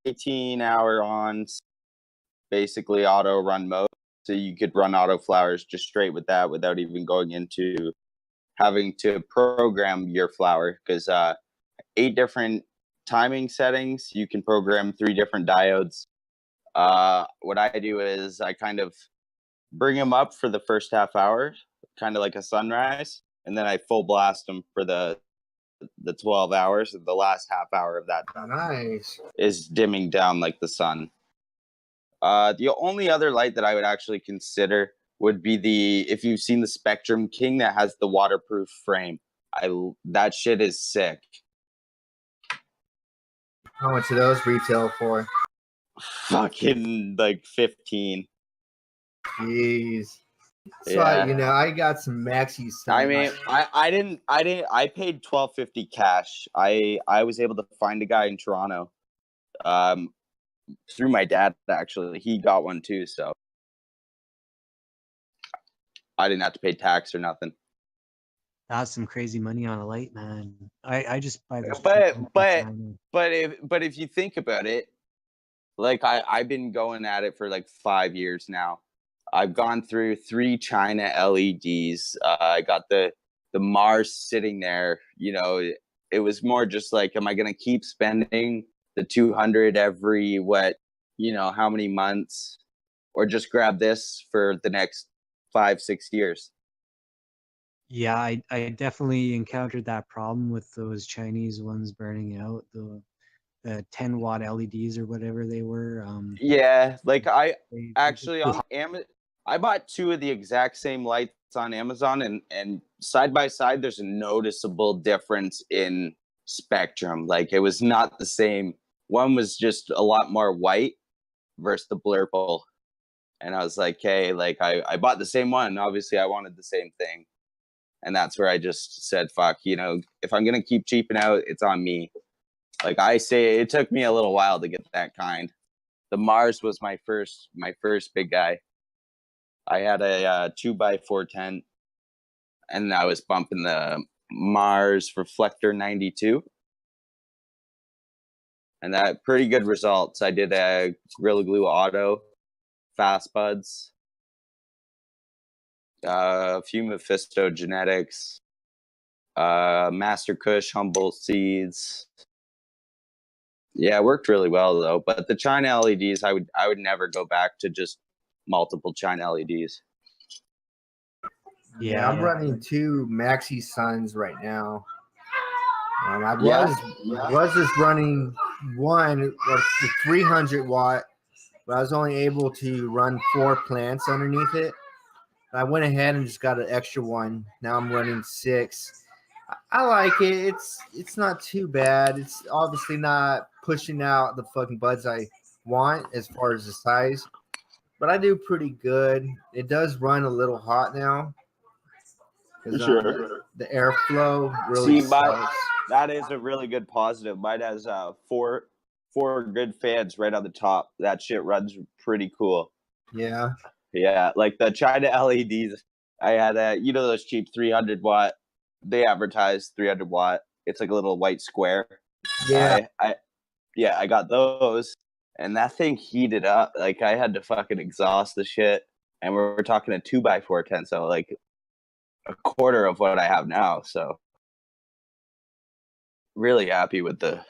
18-hour on, basically auto run mode. So you could run auto flowers just straight with that without even going into having to program your flower, because 8 different timing settings. You can program 3 different diodes. What I do is I kind of bring them up for the first half hour, kind of like a sunrise, and then I full blast them for the 12 hours. The last half hour of that Nice. is dimming down like the sun. The only other light that I would actually consider would be if you've seen the Spectrum King that has the waterproof frame. That shit is sick. How much do those retail for? Fucking like 15. Jeez. So Yeah. I got some maxi stuff. I mean, I paid $12.50 cash. I was able to find a guy in Toronto, through my dad, actually. He got one too, so I didn't have to pay tax or nothing. That's some crazy money on a light, man. I just buy those. But if you think about it, like I've been going at it for like 5 years now. I've gone through 3 China LEDs. I got the Mars sitting there. It was more just like, am I gonna keep spending the 200 every how many months, or just grab this for the next 5-6 years? Yeah, I definitely encountered that problem with those Chinese ones burning out, the 10-watt LEDs or whatever they were. Yeah, like I They actually on Amazon, I bought 2 of the exact same lights on Amazon, and side by side, there's a noticeable difference in spectrum. Like, it was not the same. One was just a lot more white versus the blurple, and I was like, hey, like I bought the same one. Obviously, I wanted the same thing, and that's where I just said, fuck, if I'm gonna keep cheaping out, it's on me. Like I say, it took me a little while to get that kind. The Mars was my first big guy. I had a 2x4 tent, and I was bumping the Mars Reflector 92, and that pretty good results. I did a Gorilla Glue Auto, Fast Buds, a few Mephisto Genetics, Master Kush Humboldt Seeds. Yeah, it worked really well though. But the China LEDs, I would never go back to just multiple China LEDs. Yeah, I'm running 2 Maxi Suns right now. I was just running one with the 300 watt, but I was only able to run 4 plants underneath it. I went ahead and just got an extra one. Now I'm running 6. I like it. It's not too bad. It's obviously not pushing out the fucking buds I want as far as the size, but I do pretty good. It does run a little hot now. Sure. The airflow really sucks. That is a really good positive. Mine has 4 good fans right on the top. That shit runs pretty cool. Yeah. Yeah, like the China LEDs. I had those cheap 300 watt. They advertise 300 watt. It's like a little white square. Yeah. I got those, and that thing heated up. Like I had to fucking exhaust the shit. And we're talking a 2x4 tent, so like a quarter of what I have now. So really happy with the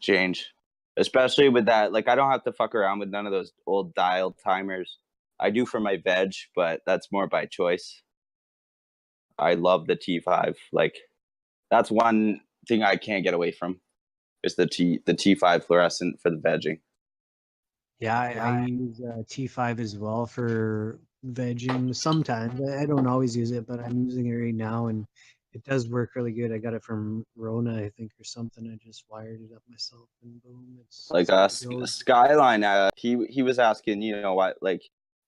change, especially with that. Like I don't have to fuck around with none of those old dial timers. I do for my veg, but that's more by choice. I love the T5. Like that's one thing I can't get away from is the T5 fluorescent for the vegging. Yeah, I use T5 as well for vegging sometimes. I don't always use it, but I'm using it right now, and it does work really good. I got it from Rona, I think, or something. I just wired it up myself, and boom, it's like Skyline. He was asking, what, like,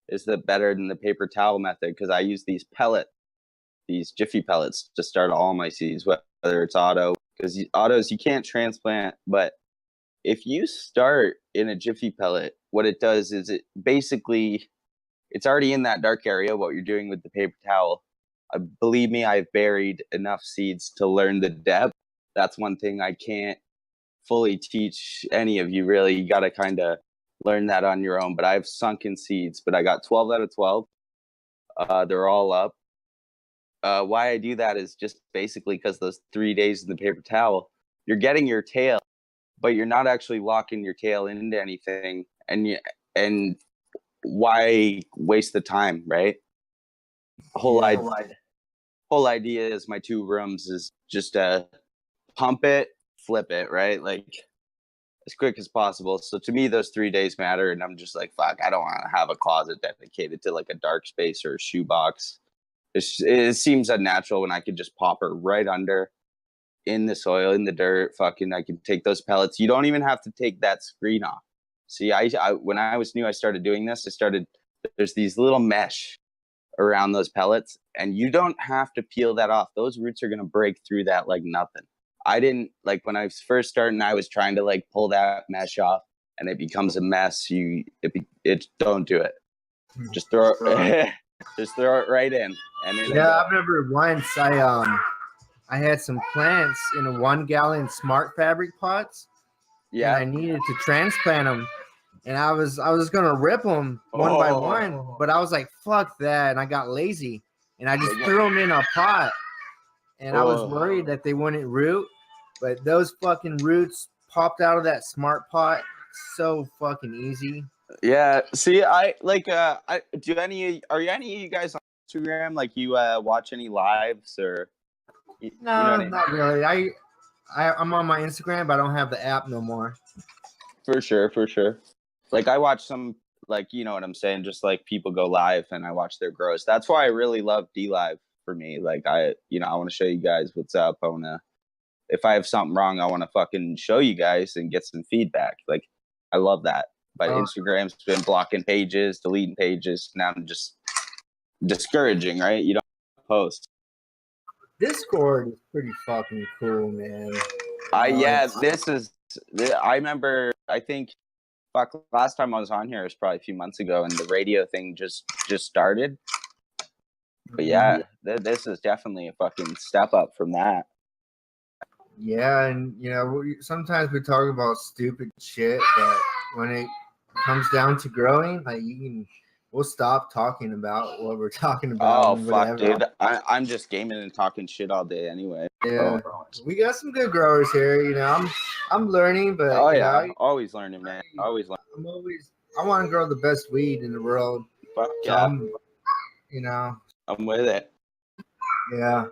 is that better than the paper towel method? Because I use these Jiffy pellets to start all my seeds, whether it's auto, because autos you can't transplant, but if you start in a Jiffy pellet, what it does is it's already in that dark area, what you're doing with the paper towel. Believe me, I've buried enough seeds to learn the depth. That's one thing I can't fully teach any of you, really. You got to kind of learn that on your own. But I've sunken seeds, but I got 12 out of 12. They're all up. Why I do that is just basically because those 3 days in the paper towel, you're getting your tail, but you're not actually locking your tail into anything. And why waste the time, right? Whole idea is my 2 rooms is just pump it, flip it, right? Like as quick as possible. So to me, those 3 days matter. And I'm just like, fuck, I don't want to have a closet dedicated to like a dark space or a shoebox. It seems unnatural when I could just pop her right under in the soil, in the dirt. Fucking, I can take those pellets. You don't even have to take that screen off. See, I when I was new, I started doing this. There's these little mesh around those pellets, and you don't have to peel that off. Those roots are gonna break through that like nothing. I didn't, like, when I was first starting, I was trying to like pull that mesh off, and it becomes a mess. Don't do it. Just throw it. Just throw it right in. And I remember once I had some plants in a 1 gallon smart fabric pots. Yeah. And I needed to transplant them. And I was gonna rip them one by one, but I was like, fuck that. And I got lazy. And I just threw them in a pot. And I was worried that they wouldn't root. But those fucking roots popped out of that smart pot so fucking easy. Yeah. See, are any of you guys on Instagram? Like, you watch any lives or? No, not really. I'm on my Instagram, but I don't have the app no more. For sure. Like I watch some, like, you know what I'm saying? Just like people go live and I watch their grows. That's why I really love D-Live for me. Like I want to show you guys what's up. If I have something wrong, I want to fucking show you guys and get some feedback. Like I love that. But Instagram's been blocking pages, deleting pages. Now I'm just discouraging, right? You don't post. Discord is pretty fucking cool, man. I remember, I think fuck, last time I was on here was probably a few months ago, and the radio thing just started. But yeah, this is definitely a fucking step up from that. Yeah, and sometimes we talk about stupid shit, but when it comes down to growing, like we'll stop talking about what we're talking about. Oh and fuck, whatever. dude! I'm just gaming and talking shit all day anyway. Yeah, we got some good growers here. I'm learning, but Oh yeah, always learning, man. Always learning. I want to grow the best weed in the world. Fuck So yeah. I'm with it. Yeah.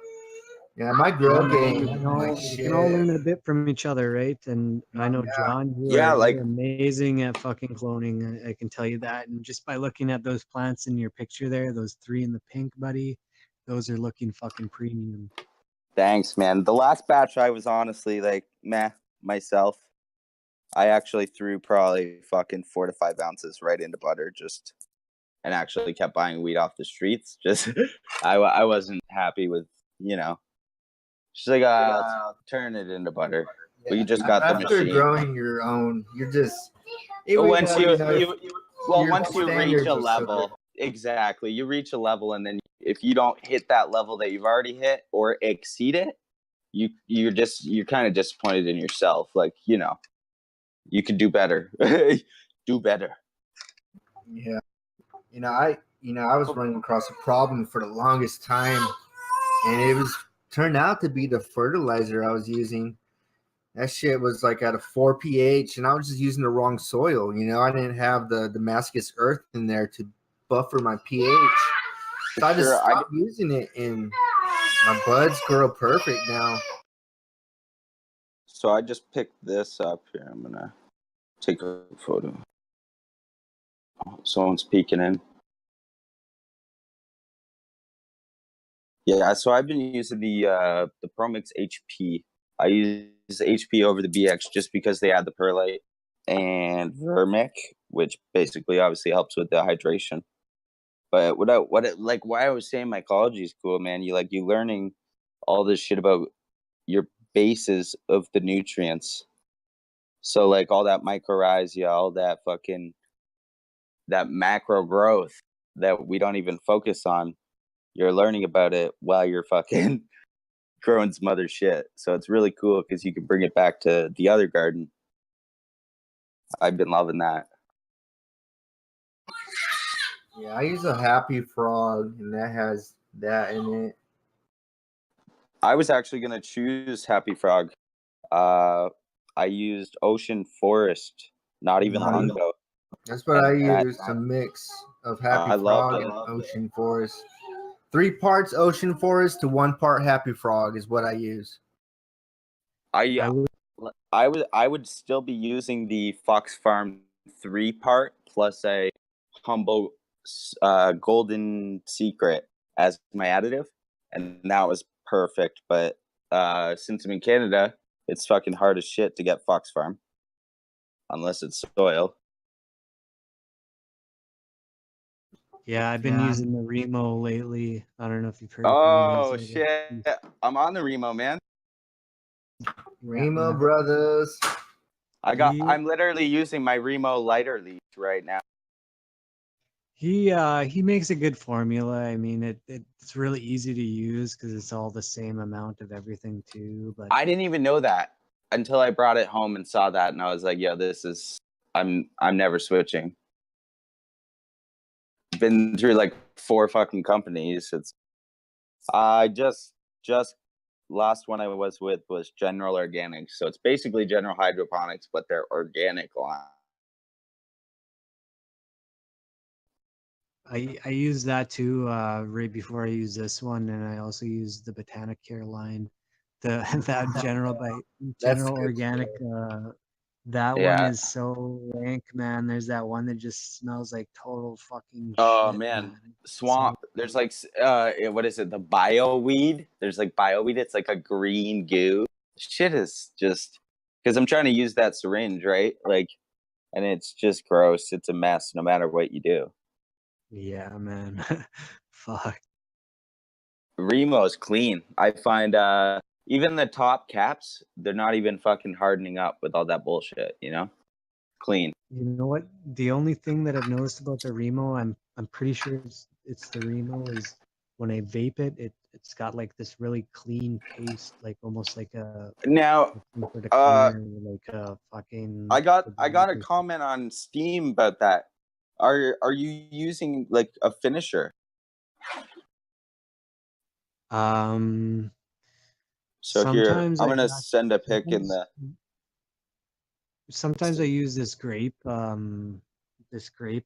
Yeah, my grow game. We can all learn a bit from each other, right? And I know, John, you're amazing at fucking cloning. I can tell you that. And just by looking at those plants in your picture there, those 3 in the pink, buddy, those are looking fucking premium. Thanks, man. The last batch I was honestly like, meh, myself. I actually threw probably fucking 4 to 5 ounces right into butter and actually kept buying weed off the streets. Just, I wasn't happy with, She's like, turn it into butter. Yeah. But you just got the machine. After growing your own, you're just. Once you reach a level, exactly, you reach a level, and then if you don't hit that level that you've already hit or exceed it, you're kind of disappointed in yourself. Like, you could do better. Do better. Yeah. I was running across a problem for the longest time, and it turned out to be the fertilizer I was using. That shit was like at a 4 pH, and I was just using the wrong soil. I didn't have the Damascus earth in there to buffer my pH. So I just stopped using it, and my buds grow perfect now. So I just picked this up here. I'm going to take a photo. Someone's peeking in. Yeah, so I've been using the ProMix HP. I use HP over the BX just because they add the perlite and vermic, which basically obviously helps with the hydration. But why I was saying mycology is cool, man. You learning all this shit about your bases of the nutrients. So like all that mycorrhiza, all that fucking that macro growth that we don't even focus on. You're learning about it while you're fucking growing some other shit. So it's really cool because you can bring it back to the other garden. I've been loving that. Yeah, I use a Happy Frog, and that has that in it. I was actually going to choose Happy Frog. I used Ocean Forest not even long ago. That's what I used, a mix of Happy Frog and Ocean Forest. 3 parts Ocean Forest to 1 part Happy Frog is what I use. I would still be using the Fox Farm 3-part plus a Humble Golden Secret as my additive, and that was perfect. But since I'm in Canada, it's fucking hard as shit to get Fox Farm unless it's soil. Yeah, I've been using the Remo lately. I don't know if you've heard. Oh shit! I'm on the Remo, man. Remo brothers. I'm literally using my Remo lighter leaf right now. He makes a good formula. I mean, it's really easy to use because it's all the same amount of everything too. But I didn't even know that until I brought it home and saw that, and I was like, "Yeah, this is. I'm never switching." Been through like 4 fucking companies. It's just last one I was with was General Organics, so it's basically General Hydroponics, but they're organic line. I use that too right before I use this one, and I also use the Botanicare line, that General Organic. That one is so rank, man. There's that one that just smells like total fucking shit, man. Swamp. There's like what is it? The bioweed. There's like bioweed. It's like a green goo. Shit is just because I'm trying to use that syringe, right? Like, and it's just gross. It's a mess no matter what you do. Yeah, man. Fuck. Remo's clean. I find even the top caps, they're not even fucking hardening up with all that bullshit, clean. You know what? The only thing that I've noticed about the Remo, I'm pretty sure it's the Remo, is when I vape it's got like this really clean taste, like almost like Now, some sort of uh, cleaner, like a fucking. I got a comment on Steam about that. Are you using like a finisher? Um, So here, sometimes I'm I gonna send a pic in the. sometimes I use this grape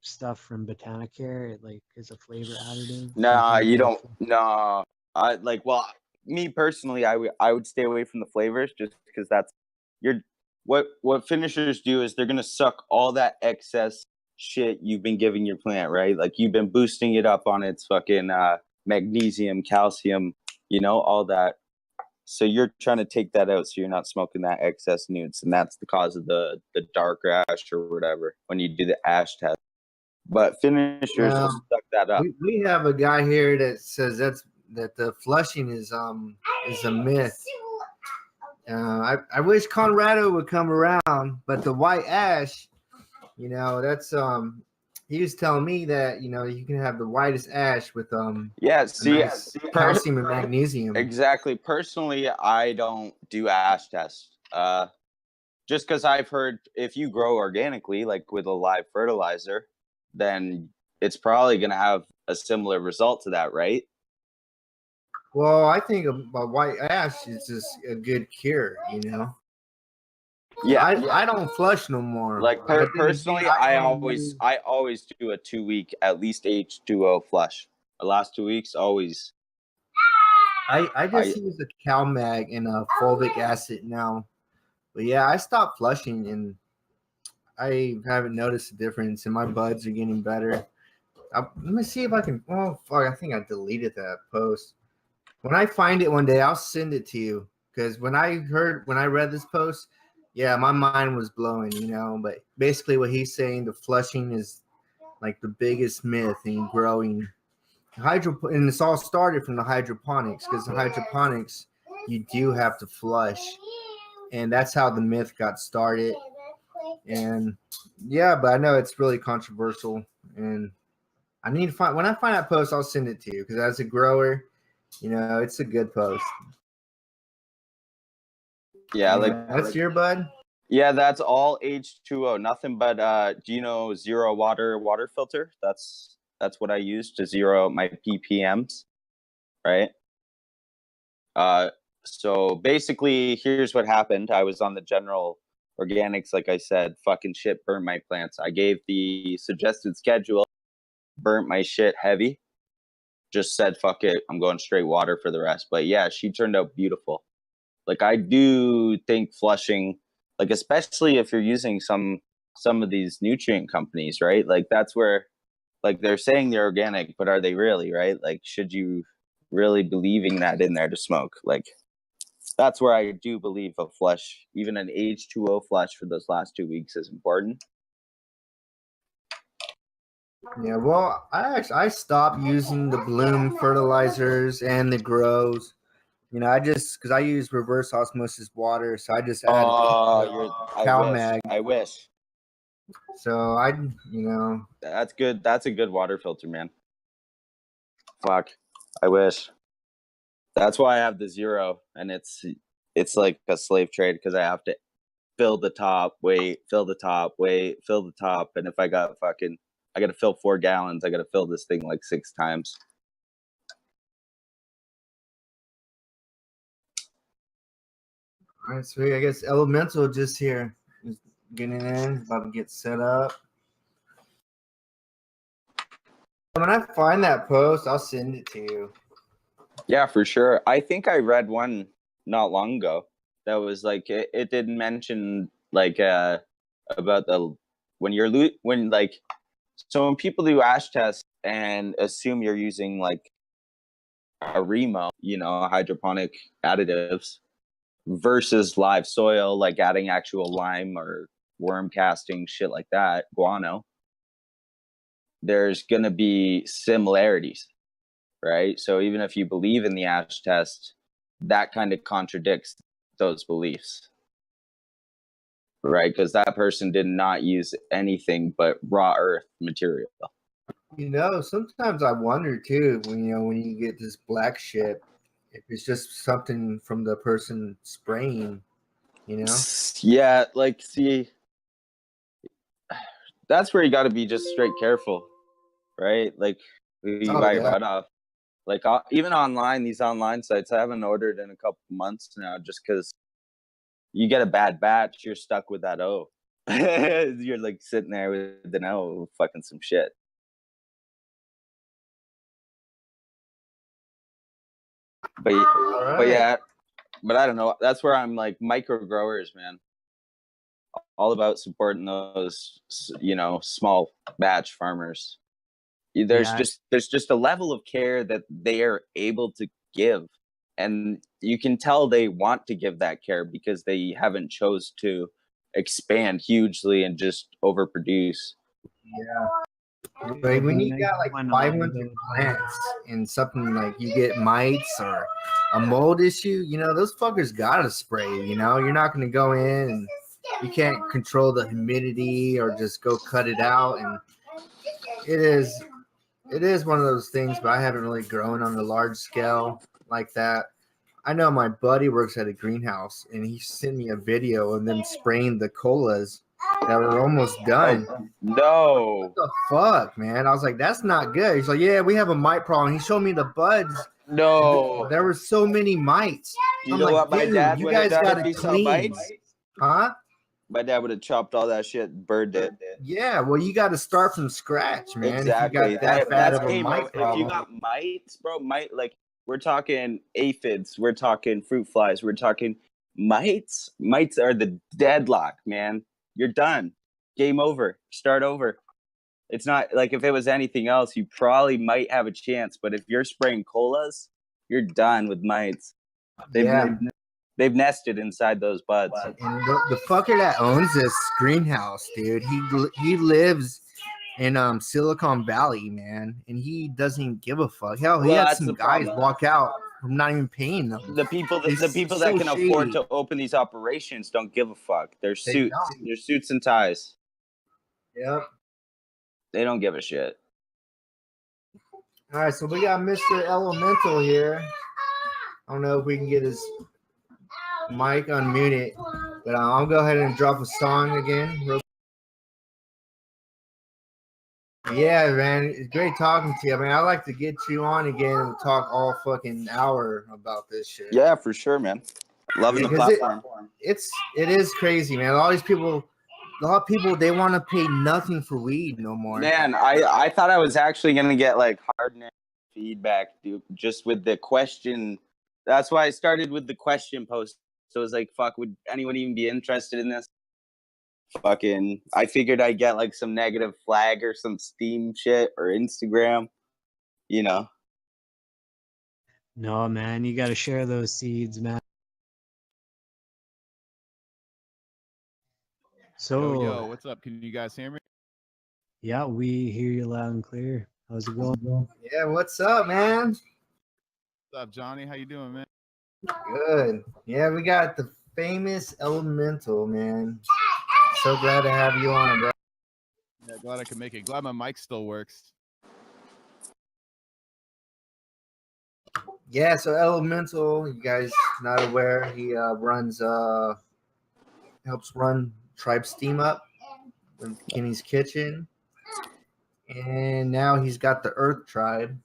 stuff from Botanicare. It like is a flavor additive. Nah, Sometimes you I don't. Nah, I like. Well, me personally, I would stay away from the flavors just because that's you're. What finishers do is they're gonna suck all that excess shit you've been giving your plant, right? Like you've been boosting it up on its fucking magnesium, calcium, all that. So you're trying to take that out, so you're not smoking that excess newts, and that's the cause of the dark ash or whatever when you do the ash test. But finishers will suck that up. We have a guy here that says that the flushing is a myth. I wish Conrado would come around, but the white ash, that's he was telling me that you can have the whitest ash with nice calcium and magnesium. Exactly. Personally, I don't do ash tests. Just because I've heard if you grow organically, like with a live fertilizer, then it's probably going to have a similar result to that, right? Well, I think a white ash is just a good cure, Yeah, I don't flush no more. Like personally, I always do a 2 week at least H2O flush. The last 2 weeks, always. I just use a CalMag and a fulvic acid now, but yeah, I stopped flushing and I haven't noticed a difference, and my buds are getting better. Let me see if I can. Oh fuck! I think I deleted that post. When I find it one day, I'll send it to you. Because when I read this post, yeah, my mind was blowing, But basically, what he's saying, the flushing is like the biggest myth in growing and it's all started from the hydroponics. Because the hydroponics, you do have to flush, and that's how the myth got started. And yeah, but I know it's really controversial, and I need to find when I find that post, I'll send it to you because as a grower, it's a good post. Yeah, that's your bud. Yeah, that's all H2O. Nothing but do you know zero water filter? That's what I use to zero out my ppms, right? So basically, here's what happened. I was on the general organics, like I said, fucking shit burnt my plants. I gave the suggested schedule, burnt my shit heavy. Just said, fuck it, I'm going straight water for the rest. But yeah, she turned out beautiful. Like I do think flushing, like especially if you're using some of these nutrient companies, right? Like that's where, like they're saying they're organic, but are they really, right? Like should you really believing that in there to smoke? Like that's where I do believe a flush, even an H2O flush for those last 2 weeks is important. Yeah, well, I stopped using the bloom fertilizers and the grows. I just because I use reverse osmosis water, so I just add CalMag. I wish. So that's good. That's a good water filter, man. Fuck, I wish. That's why I have the zero, and it's like a slave trade because I have to fill the top, wait, fill the top, wait, fill the top, and if I got to fill 4 gallons. I got to fill this thing like 6 times. All right, so I guess Elemental just here, just getting in, about to get set up. When I find that post, I'll send it to you. Yeah, for sure. I think I read one not long ago that was like it didn't mention like about the when people do ash tests and assume you're using like a Remo, hydroponic additives versus live soil, like adding actual lime or worm casting, shit like that, guano, there's going to be similarities, right? So even if you believe in the ash test, that kind of contradicts those beliefs. right? Because that person did not use anything but raw earth material. Sometimes I wonder too when you get this black shit, if it's just something from the person spraying. Yeah, like, see, that's where you got to be just straight careful, right? Like, you buy your butt off. Like, even online, these online sites, I haven't ordered in a couple months now, just because you get a bad batch, you're stuck with that O. You're like sitting there with an O, fucking some shit. But yeah, but I don't know. That's where I'm like, micro growers, man. All about supporting those, small batch farmers. There's just a level of care that they are able to give, and you can tell they want to give that care because they haven't chose to expand hugely and just overproduce. Yeah. Like when you got like 500 plants and something like you get mites or a mold issue, those fuckers gotta spray. You're not gonna go in and you can't control the humidity or just go cut it out. And it is one of those things, but I haven't really grown on a large scale like that. I know my buddy works at a greenhouse and he sent me a video of them spraying the colas that were almost done. Oh, no. What the fuck, man? I was like, that's not good. He's like, yeah, we have a mite problem. He showed me the buds. No. There were so many mites. You know what my dad you would have guys done got if he to saw clean. mites? Huh? My dad would have chopped all that shit and burned it. Yeah, well, you got to start from scratch, man. Exactly. If you got that bad of a mite problem. If you got mites, bro, like, we're talking aphids, we're talking fruit flies, we're talking mites. Mites are the deadlock, man. You're done. Game over. Start over. It's not like if it was anything else, you probably might have a chance. But if you're spraying colas, you're done with mites. They've nested inside those buds. And the fucker that owns this greenhouse, dude, he lives in Silicon Valley, man, and he doesn't give a fuck. Hell, he had some guys walk out from not even paying them. The people that can afford to open these operations don't give a fuck. They're suits and ties. Yep. They don't give a shit. All right, so we got Mr. Elemental here. I don't know if we can get his mic unmuted, but I'll go ahead and drop a song again. Yeah, man, it's great talking to you. I mean, I'd like to get you on again and talk all fucking hour about this shit. Yeah, for sure, man. Loving the platform. It is crazy, man. A lot of people, they want to pay nothing for weed no more. Man, I thought I was actually gonna get like hard feedback, dude, just with the question. That's why I started with the question post. So it was like, fuck, would anyone even be interested in this? Fucking, I figured I'd get like some negative flag or some Steam shit or Instagram, No, man, you got to share those seeds, man. So, yo, what's up? Can you guys hear me? Yeah, we hear you loud and clear. How's it going? Yeah, what's up, man? What's up, Johnny? How you doing, man? Good. Yeah, we got the famous Elemental, man. So glad to have you on, bro. Yeah, glad I could make it. Glad my mic still works. Yeah, so Elemental, you guys not aware, he helps run Tribe Steam Up with Kenny's Kitchen. And now he's got the Earth Tribe.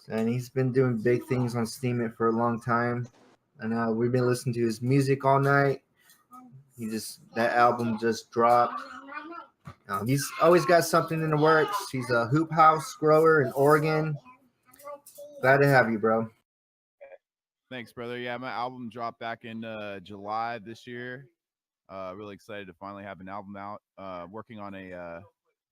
And he's been doing big things on Steam It for a long time. And we've been listening to his music all night. That album just dropped. He's always got something in the works. He's a hoop house grower in Oregon. Glad to have you, bro. Thanks, brother. Yeah, my album dropped back in July this year. Really excited to finally have an album out. Working on a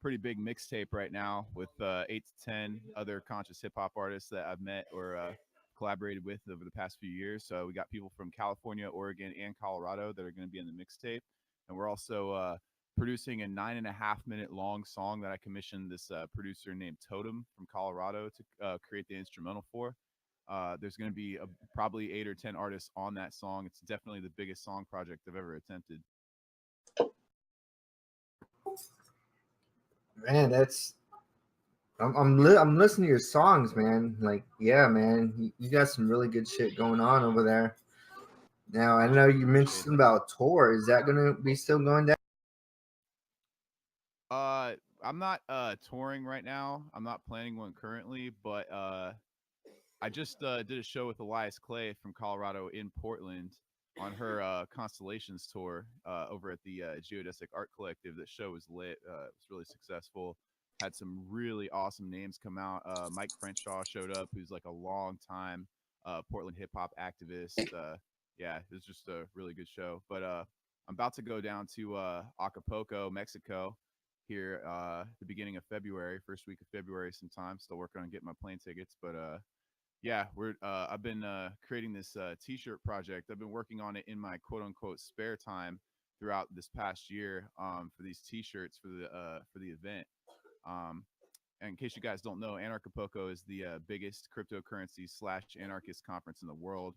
pretty big mixtape right now with 8 to 10 other conscious hip hop artists that I've met or collaborated with over the past few years. So we got people from California, Oregon, and Colorado that are going to be in the mixtape. And we're also producing a 9.5-minute long song that I commissioned this producer named Totem from Colorado to create the instrumental for. There's going to be probably 8 or 10 artists on that song. It's definitely the biggest song project I've ever attempted. Man, that's I'm listening to your songs, man. Like, yeah, man, you got some really good shit going on over there. Now, I know you mentioned about a tour. Is that gonna be still going down? I'm not touring right now. I'm not planning one currently, but I just did a show with Elias Clay from Colorado in Portland on her Constellations tour over at the Geodesic Art Collective. That show was lit. It was really successful. Had some really awesome names come out. Mike Crenshaw showed up, who's like a long time Portland hip hop activist. Yeah, it was just a really good show. But I'm about to go down to Acapulco, Mexico, here the beginning of February, first week of February sometime. Still working on getting my plane tickets, but yeah, I've been creating this t-shirt project. I've been working on it in my quote unquote spare time throughout this past year for these t-shirts for the event. And in case you guys don't know, Anarchapulco is the biggest cryptocurrency / anarchist conference in the world.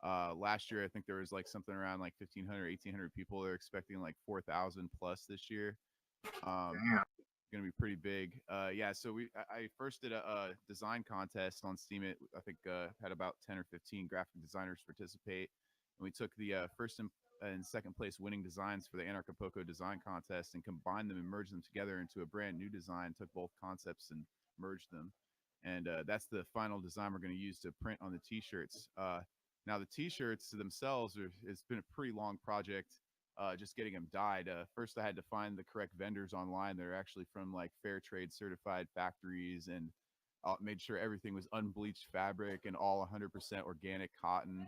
Last year, I think there was like something around like 1,500, 1,800 people. They're expecting like 4,000 plus this year. Damn. Going to be pretty big. Yeah, so I first did a design contest on Steam. It, I think, had about 10 or 15 graphic designers participate, and we took the first and second place winning designs for the Anarchapulco design contest and combined them and merged them together into a brand new design. Took both concepts and merged them, and that's the final design we're going to use to print on the t-shirts. Now the t-shirts themselves it's been a pretty long project. Just getting them dyed. First, I had to find the correct vendors online that are actually from like fair trade certified factories, and made sure everything was unbleached fabric and all 100% organic cotton.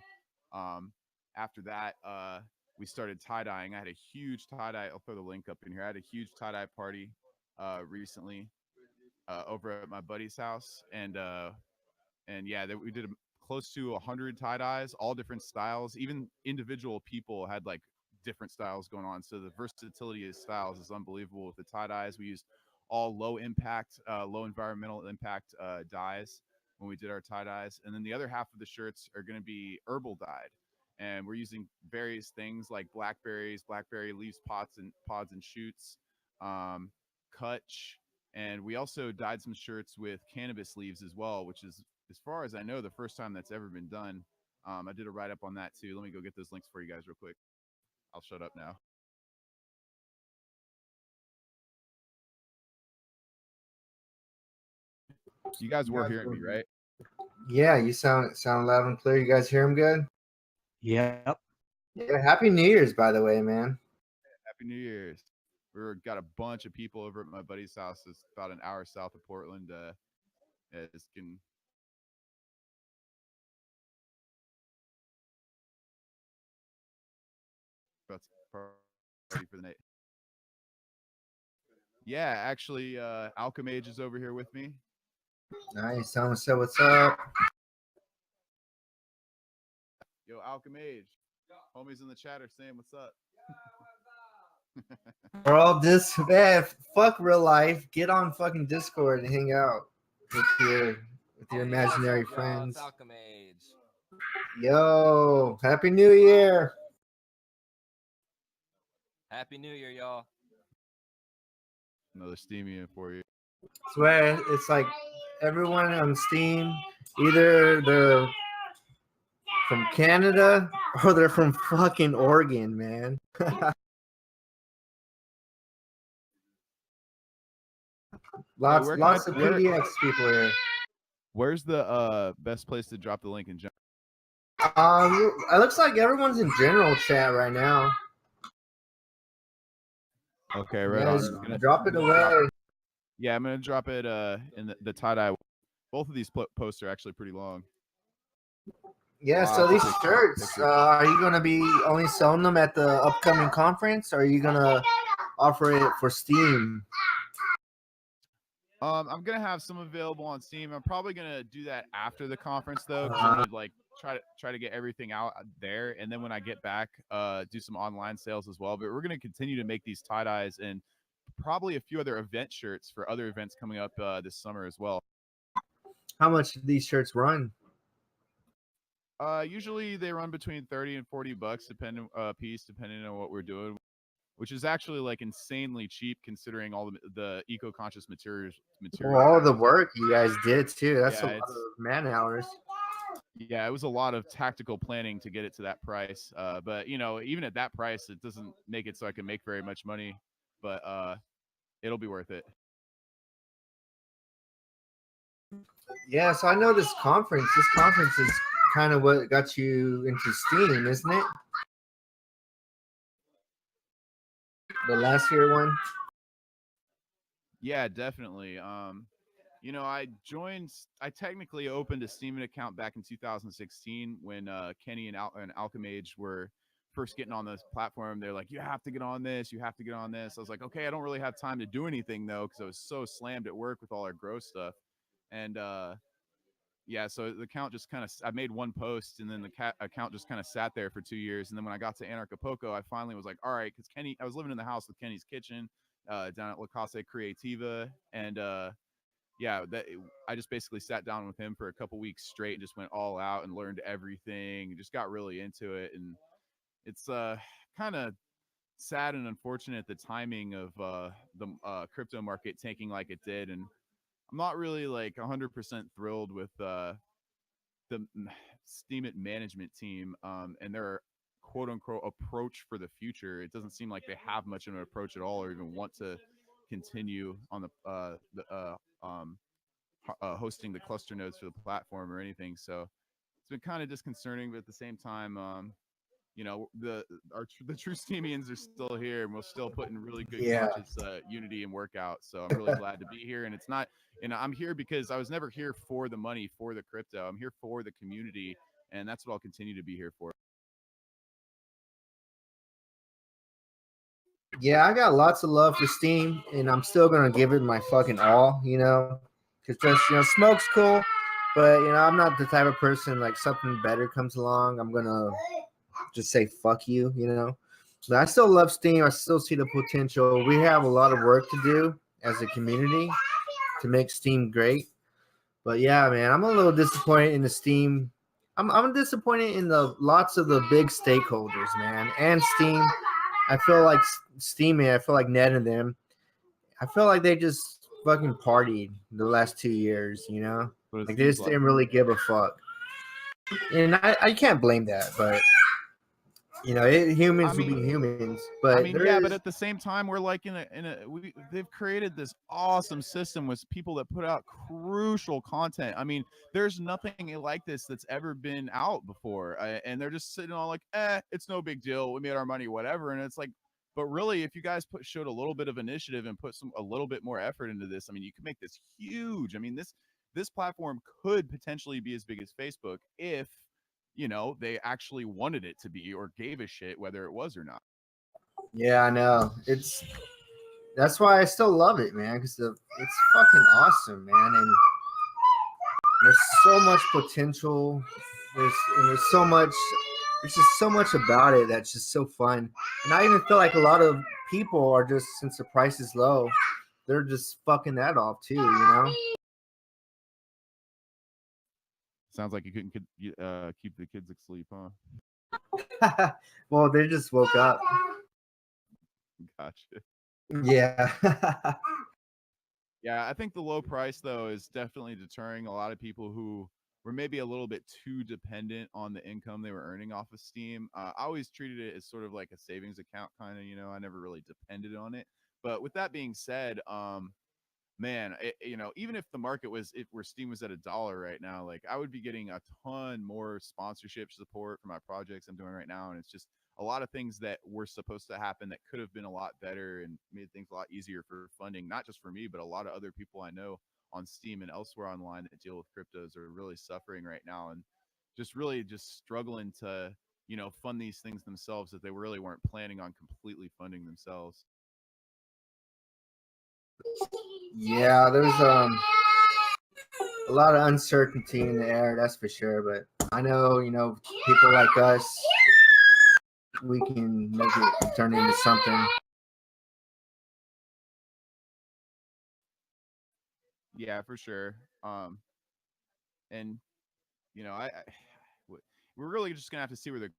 After that, we started tie dyeing. I had a huge tie dye. I'll throw the link up in here. I had a huge tie dye party recently over at my buddy's house, and yeah, we did close to 100 tie dyes, all different styles. Even individual people had like different styles going on. So the versatility of styles is unbelievable with the tie dyes. We used all low impact, low environmental impact dyes when we did our tie dyes. And then the other half of the shirts are going to be herbal dyed. And we're using various things like blackberries, blackberry leaves, pods and shoots, kutch. And we also dyed some shirts with cannabis leaves as well, which is, as far as I know, the first time that's ever been done. I did a write up on that too. Let me go get those links for you guys real quick. I'll shut up now. You guys were hearing me, right? Yeah, you sound loud and clear. You guys hear him good? Yep. Yeah. Happy New Year's, by the way, man. Happy New Year's. Got a bunch of people over at my buddy's house. It's about an hour south of Portland. It's getting about to party for the night. Yeah, actually, Alchemage is over here with me. Nice. Someone said, "What's up?" Yo, Alchemage. Homies in the chat are saying what's up. We're all man. Fuck real life. Get on fucking Discord and hang out with your imaginary friends. Yo, Happy New Year. Happy New Year, y'all. Another Steamian for you. Swear, it's like everyone on Steam, either they're from Canada or they're from fucking Oregon, man. lots of PDX people here. Where's the best place to drop the link in general? It looks like everyone's in general chat right now. Okay, right on. Drop it away. Yeah, I'm gonna drop it in the tie-dye. Both of these posts are actually pretty long. Yeah, so these shirts, are you gonna be only selling them at the upcoming conference, or are you gonna offer it for Steam? I'm gonna have some available on Steam. I'm probably gonna do that after the conference though, because I'm gonna like try to get everything out there, and then when I get back, do some online sales as well. But we're gonna continue to make these tie dyes and probably a few other event shirts for other events coming up this summer as well. How much do these shirts run? Usually they run between $30 and $40 depending on what we're doing. which is actually like insanely cheap considering all the eco-conscious materials. Well, all the work you guys did too. That's a Yeah, lot of man hours. Yeah, it was a lot of tactical planning to get it to that price. But you know, even at that price, it doesn't make it so I can make very much money. But it'll be worth it. Yeah, so I know this conference. This conference is kind of what got you into Steam, isn't it? The last year one. Yeah, definitely. You know, I technically opened a Steam account back in 2016 when Kenny and Alchemage were first getting on this platform. They're like, you have to get on this. You have to get on this. I was like, okay, I don't really have time to do anything though, because I was so slammed at work with all our grow stuff. And yeah, so the account just kind of, I made one post and then the account just kind of sat there for 2 years. And then when I got to Anarchapulco, I finally was like, all right, because I was living in the house with Kenny's Kitchen down at La Casa Creativa. And yeah, I just basically sat down with him for a couple weeks straight and just went all out and learned everything and just got really into it. And it's kind of sad and unfortunate the timing of the crypto market tanking like it did. And I'm not really like 100% thrilled with the Steemit management team and their quote unquote approach for the future. It doesn't seem like they have much of an approach at all, or even want to continue on hosting the cluster nodes for the platform or anything. So it's been kind of disconcerting, but at the same time, you know, the true Steamians are still here, and we'll still put in really good conscious unity and workout. So I'm really glad to be here. And it's not, and I'm here because I was never here for the money, for the crypto. I'm here for the community, and that's what I'll continue to be here for. Yeah, I got lots of love for Steam, and I'm still gonna give it my fucking all, you know, because just smoke's cool, but I'm not the type of person like something better comes along, I'm gonna just say fuck you, But I still love Steam. I still see the potential. We have a lot of work to do as a community to make Steam great. But yeah, man, I'm a little disappointed in the Steam. I'm disappointed in the lots of the big stakeholders, man, and Steam. I feel like Steam, I feel like Ned and them. I feel like they just fucking partied the last 2 years, Like they just didn't really give a fuck. And I can't blame that, but humans will be humans. But I mean, yeah, but at the same time, we're like they've created this awesome system with people that put out crucial content. I mean, there's nothing like this that's ever been out before, and they're just sitting on like, it's no big deal. We made our money, whatever. And it's like, but really, if you guys showed a little bit of initiative and put a little bit more effort into this, I mean, you could make this huge. I mean, this platform could potentially be as big as Facebook if they actually wanted it to be or gave a shit whether it was or not. Yeah, I know. That's why I still love it, man, because it's fucking awesome, man. And there's so much potential. There's just so much about it that's just so fun. And I even feel like a lot of people are just, since the price is low, they're just fucking that off too, Sounds like you couldn't keep the kids asleep, huh? Well, they just woke up. Gotcha. Yeah. Yeah, I think the low price though is definitely deterring a lot of people who were maybe a little bit too dependent on the income they were earning off of Steam. I always treated it as sort of like a savings account, kind of. I never really depended on it. But with that being said, man, even if the market where Steam was at $1 right now, like I would be getting a ton more sponsorship support for my projects I'm doing right now. And it's just a lot of things that were supposed to happen that could have been a lot better and made things a lot easier for funding, not just for me, but a lot of other people I know on Steam and elsewhere online that deal with cryptos are really suffering right now and just struggling to, fund these things themselves that they really weren't planning on completely funding themselves. Yeah, there's a lot of uncertainty in the air, that's for sure. But I know, people like us, we can make it turn into something. Yeah, for sure. And we're really just gonna have to see where the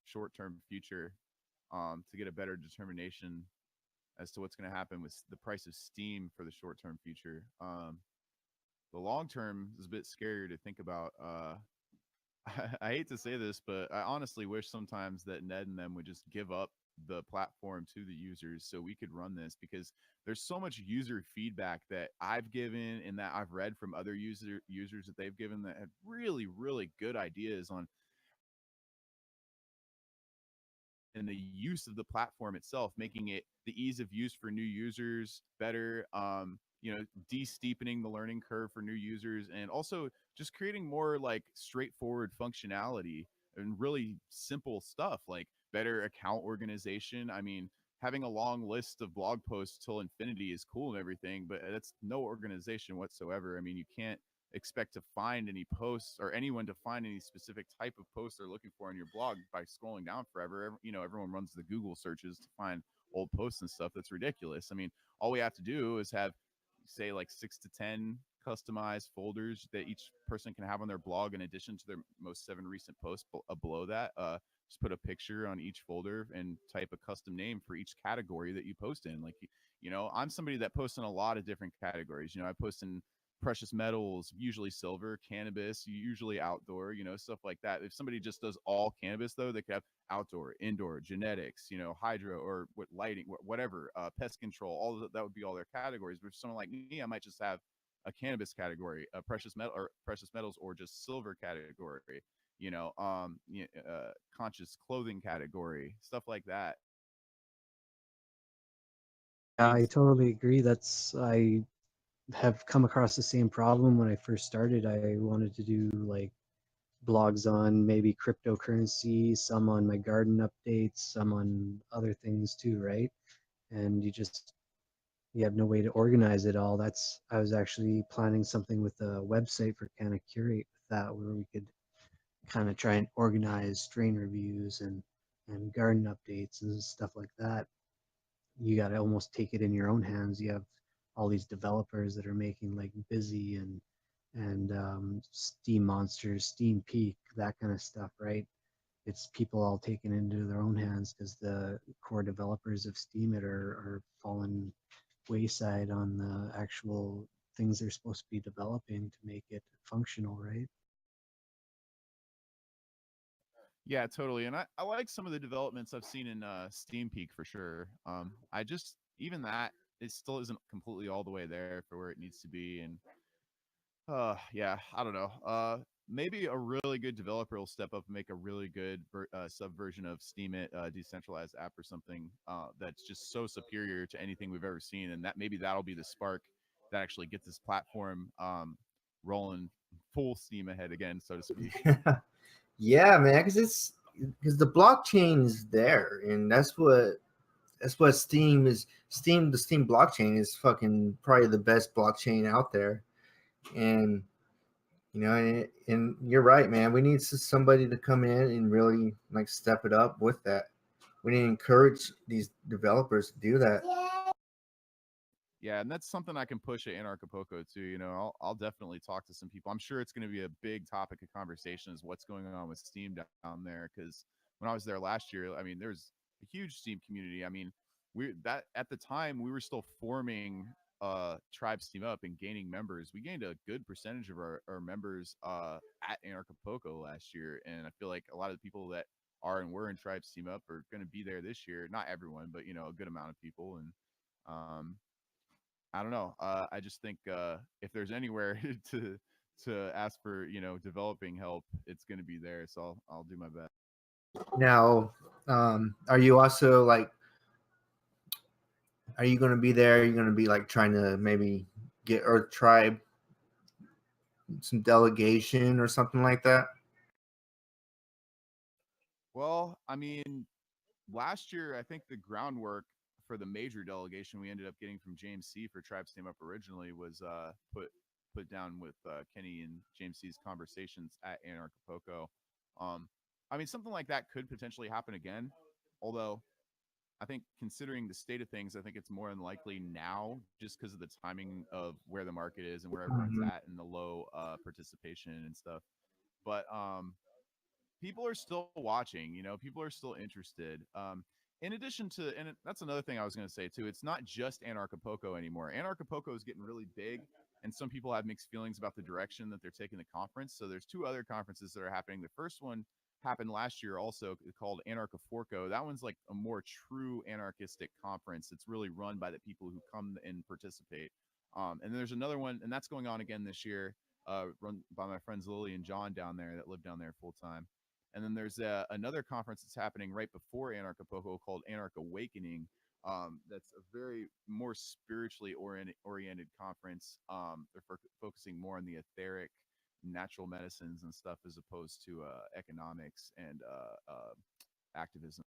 short-term future, to get a better determination as to what's going to happen with the price of Steam for the short-term future. The long term is a bit scarier to think about. I hate to say this, but I honestly wish sometimes that Ned and them would just give up the platform to the users so we could run this, because there's so much user feedback that I've given and that I've read from other users that they've given that have really, really good ideas on and the use of the platform itself, making it the ease of use for new users better, de-steepening the learning curve for new users, and also just creating more like straightforward functionality and really simple stuff like better account organization. I mean, having a long list of blog posts till infinity is cool and everything, but that's no organization whatsoever. I mean, you can't expect to find any posts or anyone to find any specific type of post they're looking for on your blog by scrolling down forever. Everyone runs the Google searches to find old posts and stuff. That's ridiculous. I mean, all we have to do is have, say, like 6 to 10 customized folders that each person can have on their blog in addition to their most 7 recent posts below that. Just put a picture on each folder and type a custom name for each category that you post in. Like, I'm somebody that posts in a lot of different categories. I post in precious metals, usually silver, cannabis, usually outdoor, stuff like that. If somebody just does all cannabis, though, they could have outdoor, indoor, genetics, hydro, or what lighting, whatever, pest control, all that would be all their categories. But for someone like me, I might just have a cannabis category, a precious metals, or just silver category, conscious clothing category, stuff like that. I totally agree. I have come across the same problem when I first started. I wanted to do like blogs on maybe cryptocurrency, some on my garden updates, some on other things too, right? And you have no way to organize it all. I was actually planning something with a website for kind of curate with that, where we could kind of try and organize strain reviews and garden updates and stuff like that. You got to almost take it in your own hands. You have all these developers that are making like Busy and Steam Monsters, Steam Peak, that kind of stuff, right? It's people all taking it into their own hands because the core developers of Steam are fallen wayside on the actual things they're supposed to be developing to make it functional, right? Yeah, totally. And I like some of the developments I've seen in Steam Peak for sure. I just, even that, it still isn't completely all the way there for where it needs to be. And yeah, I don't know. Maybe a really good developer will step up and make a really good subversion of Steam It, decentralized app or something that's just so superior to anything we've ever seen. And maybe that'll be the spark that actually gets this platform rolling full steam ahead again, so to speak. Yeah, man, because the blockchain is there, and that's what Steam is. The Steam blockchain is fucking probably the best blockchain out there, and and you're right, man. We need somebody to come in and really like step it up with that. We need to encourage these developers to do that. Yeah, and that's something I can push at Anarchapulco too. I'll definitely talk to some people. I'm sure it's going to be a big topic of conversation is what's going on with Steam down there. Because when I was there last year, I mean, there's a huge Steam community. I mean, at the time we were still forming Tribe Steam Up and gaining members. We gained a good percentage of our members at Anarchapulco last year, and I feel like a lot of the people that are and were in Tribe Steam Up are going to be there this year. Not everyone, but a good amount of people. And I don't know. I just think if there's anywhere to ask for, developing help, it's going to be there. So I'll do my best. Now, are you also like, are you going to be there? Are you going to be like trying to maybe get Earth Tribe some delegation or something like that? Well, I mean, last year, I think the groundwork for the major delegation we ended up getting from James C for Tribe Steam Up originally was put down with Kenny and James C's conversations at Anarchapulco. I mean, something like that could potentially happen again, although I think considering the state of things, I think it's more unlikely now just because of the timing of where the market is and where everyone's at and the low participation and stuff. But people are still watching. People are still interested. In addition to, and that's another thing I was going to say too. It's not just Anarchapulco anymore. Anarchapulco is getting really big, and some people have mixed feelings about the direction that they're taking the conference. So there's two other conferences that are happening. The first one happened last year, also called Anarchaforco. That one's like a more true anarchistic conference. It's really run by the people who come and participate. And then there's another one, and that's going on again this year, run by my friends Lily and John down there that live down there full time. And then there's another conference that's happening right before Anarchapulco called Anarch Awakening. That's a very more spiritually oriented conference. They're focusing more on the etheric, natural medicines and stuff as opposed to economics and activism.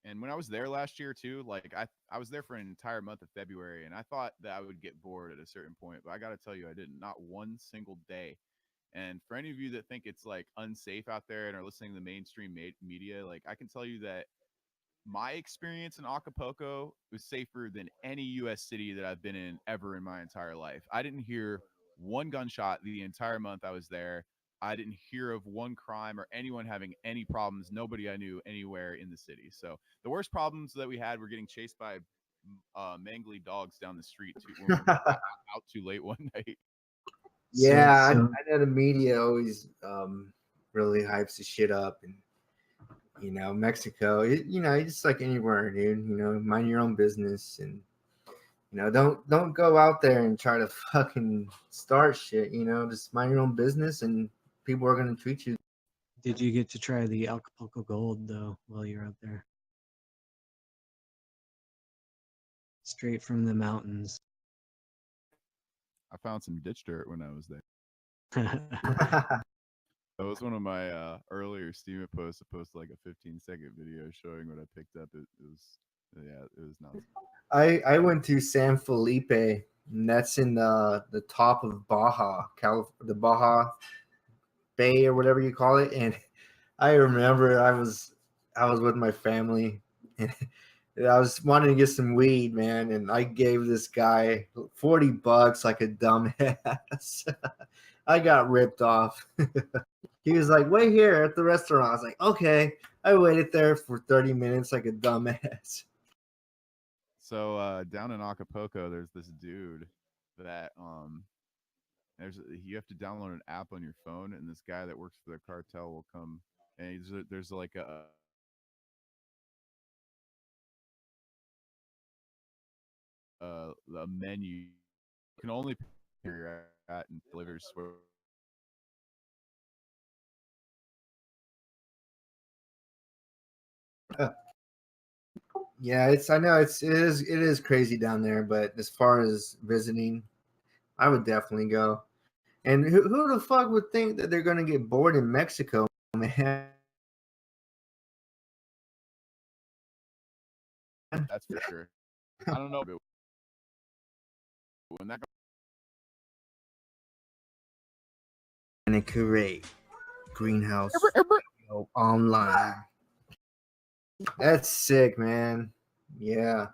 And when I was there last year too, like I was there for an entire month of February, and I thought that I would get bored at a certain point, but I got to tell you, I didn't. Not one single day. And for any of you that think it's like unsafe out there and are listening to the mainstream media, like I can tell you that my experience in Acapulco was safer than any U.S. city that I've been in ever in my entire life. I didn't hear one gunshot the entire month I was there. I didn't hear of one crime or anyone having any problems. Nobody I knew anywhere in the city. So the worst problems that we had were getting chased by mangly dogs down the street when we were out too late one night. Yeah, I know the media always really hypes the shit up, and Mexico, it's like anywhere, dude. Mind your own business, and don't go out there and try to fucking start shit. Just mind your own business, and people are gonna treat you. Did you get to try the Acapulco Gold though while you're out there? Straight from the mountains. I found some ditch dirt when I was there. That was one of my earlier Steam posts. I posted like a 15-second video showing what I picked up. It was nuts. I went to San Felipe, and that's in the top of Baja, the Baja Bay or whatever you call it. And I remember I was with my family, and I was wanting to get some weed, man, and I gave this guy $40 like a dumbass. I got ripped off. He was like, wait here at the restaurant. I was like, okay. I waited there for 30 minutes like a dumbass. So down in Acapulco, there's this dude that you have to download an app on your phone, and this guy that works for the cartel will come, and there's like a menu. You can only pick where you're at and delivers. Yeah, I know it is crazy down there, but as far as visiting, I would definitely go. And who the fuck would think that they're gonna get bored in Mexico, man? That's for sure. I don't know, but when that And a curate greenhouse online. That's sick, man. Yeah.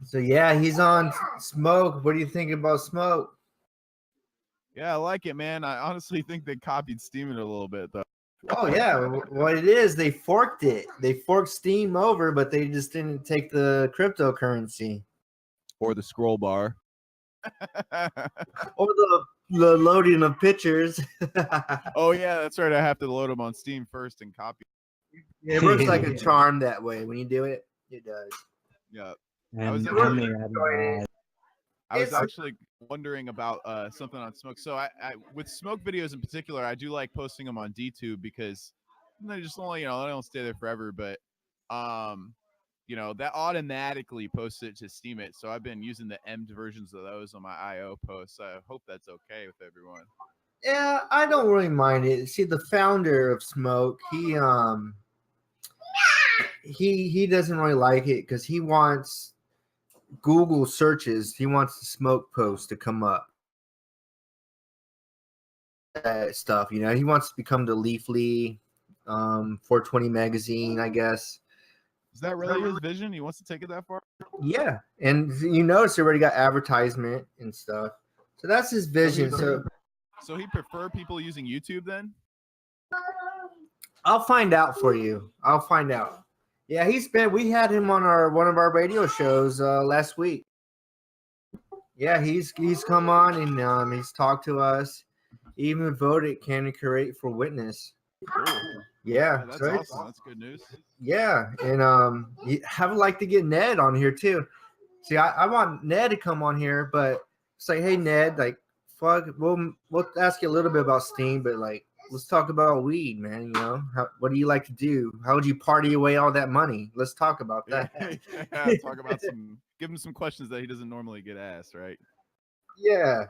So yeah, he's on Smoke. What do you think about Smoke? Yeah, I like it, man. I honestly think they copied Steam it a little bit, though. Oh yeah, what it is, they forked it. They forked Steam over, but they just didn't take the cryptocurrency Or the scroll bar. or the loading of pictures. Oh yeah, that's right. I have to load them on Steam first and copy. It works like a charm that way. When you do it, it does. Yeah. And I was actually wondering about something on Smoke. So I with Smoke videos in particular, I do like posting them on DTube because they just only, they don't stay there forever, but that automatically posts it to Steam it. So I've been using the emmed versions of those on my IO posts. I hope that's okay with everyone. Yeah, I don't really mind it. See, the founder of Smoke, he doesn't really like it because he wants Google searches. He wants the Smoke post to come up. Stuff, he wants to become the Leafly 420 magazine, I guess. Is that really his vision? He wants to take it that far? Yeah, and you notice he already got advertisement and stuff. So that's his vision. So he prefer people using YouTube then? I'll find out for you. I'll find out. Yeah, we had him on one of our radio shows last week. Yeah, he's come on and he's talked to us. He even voted Candy Curate for witness. Cool. Yeah, That's so awesome. That's good news. yeah, and I would like to get Ned on here too. See, I want Ned to come on here, but say, hey Ned, like, fuck, we'll ask you a little bit about Steam, but like, let's talk about weed, man. You know, what do you like to do? How would you party away all that money? Let's talk about that. Yeah, talk about give him some questions that he doesn't normally get asked, right? Yeah,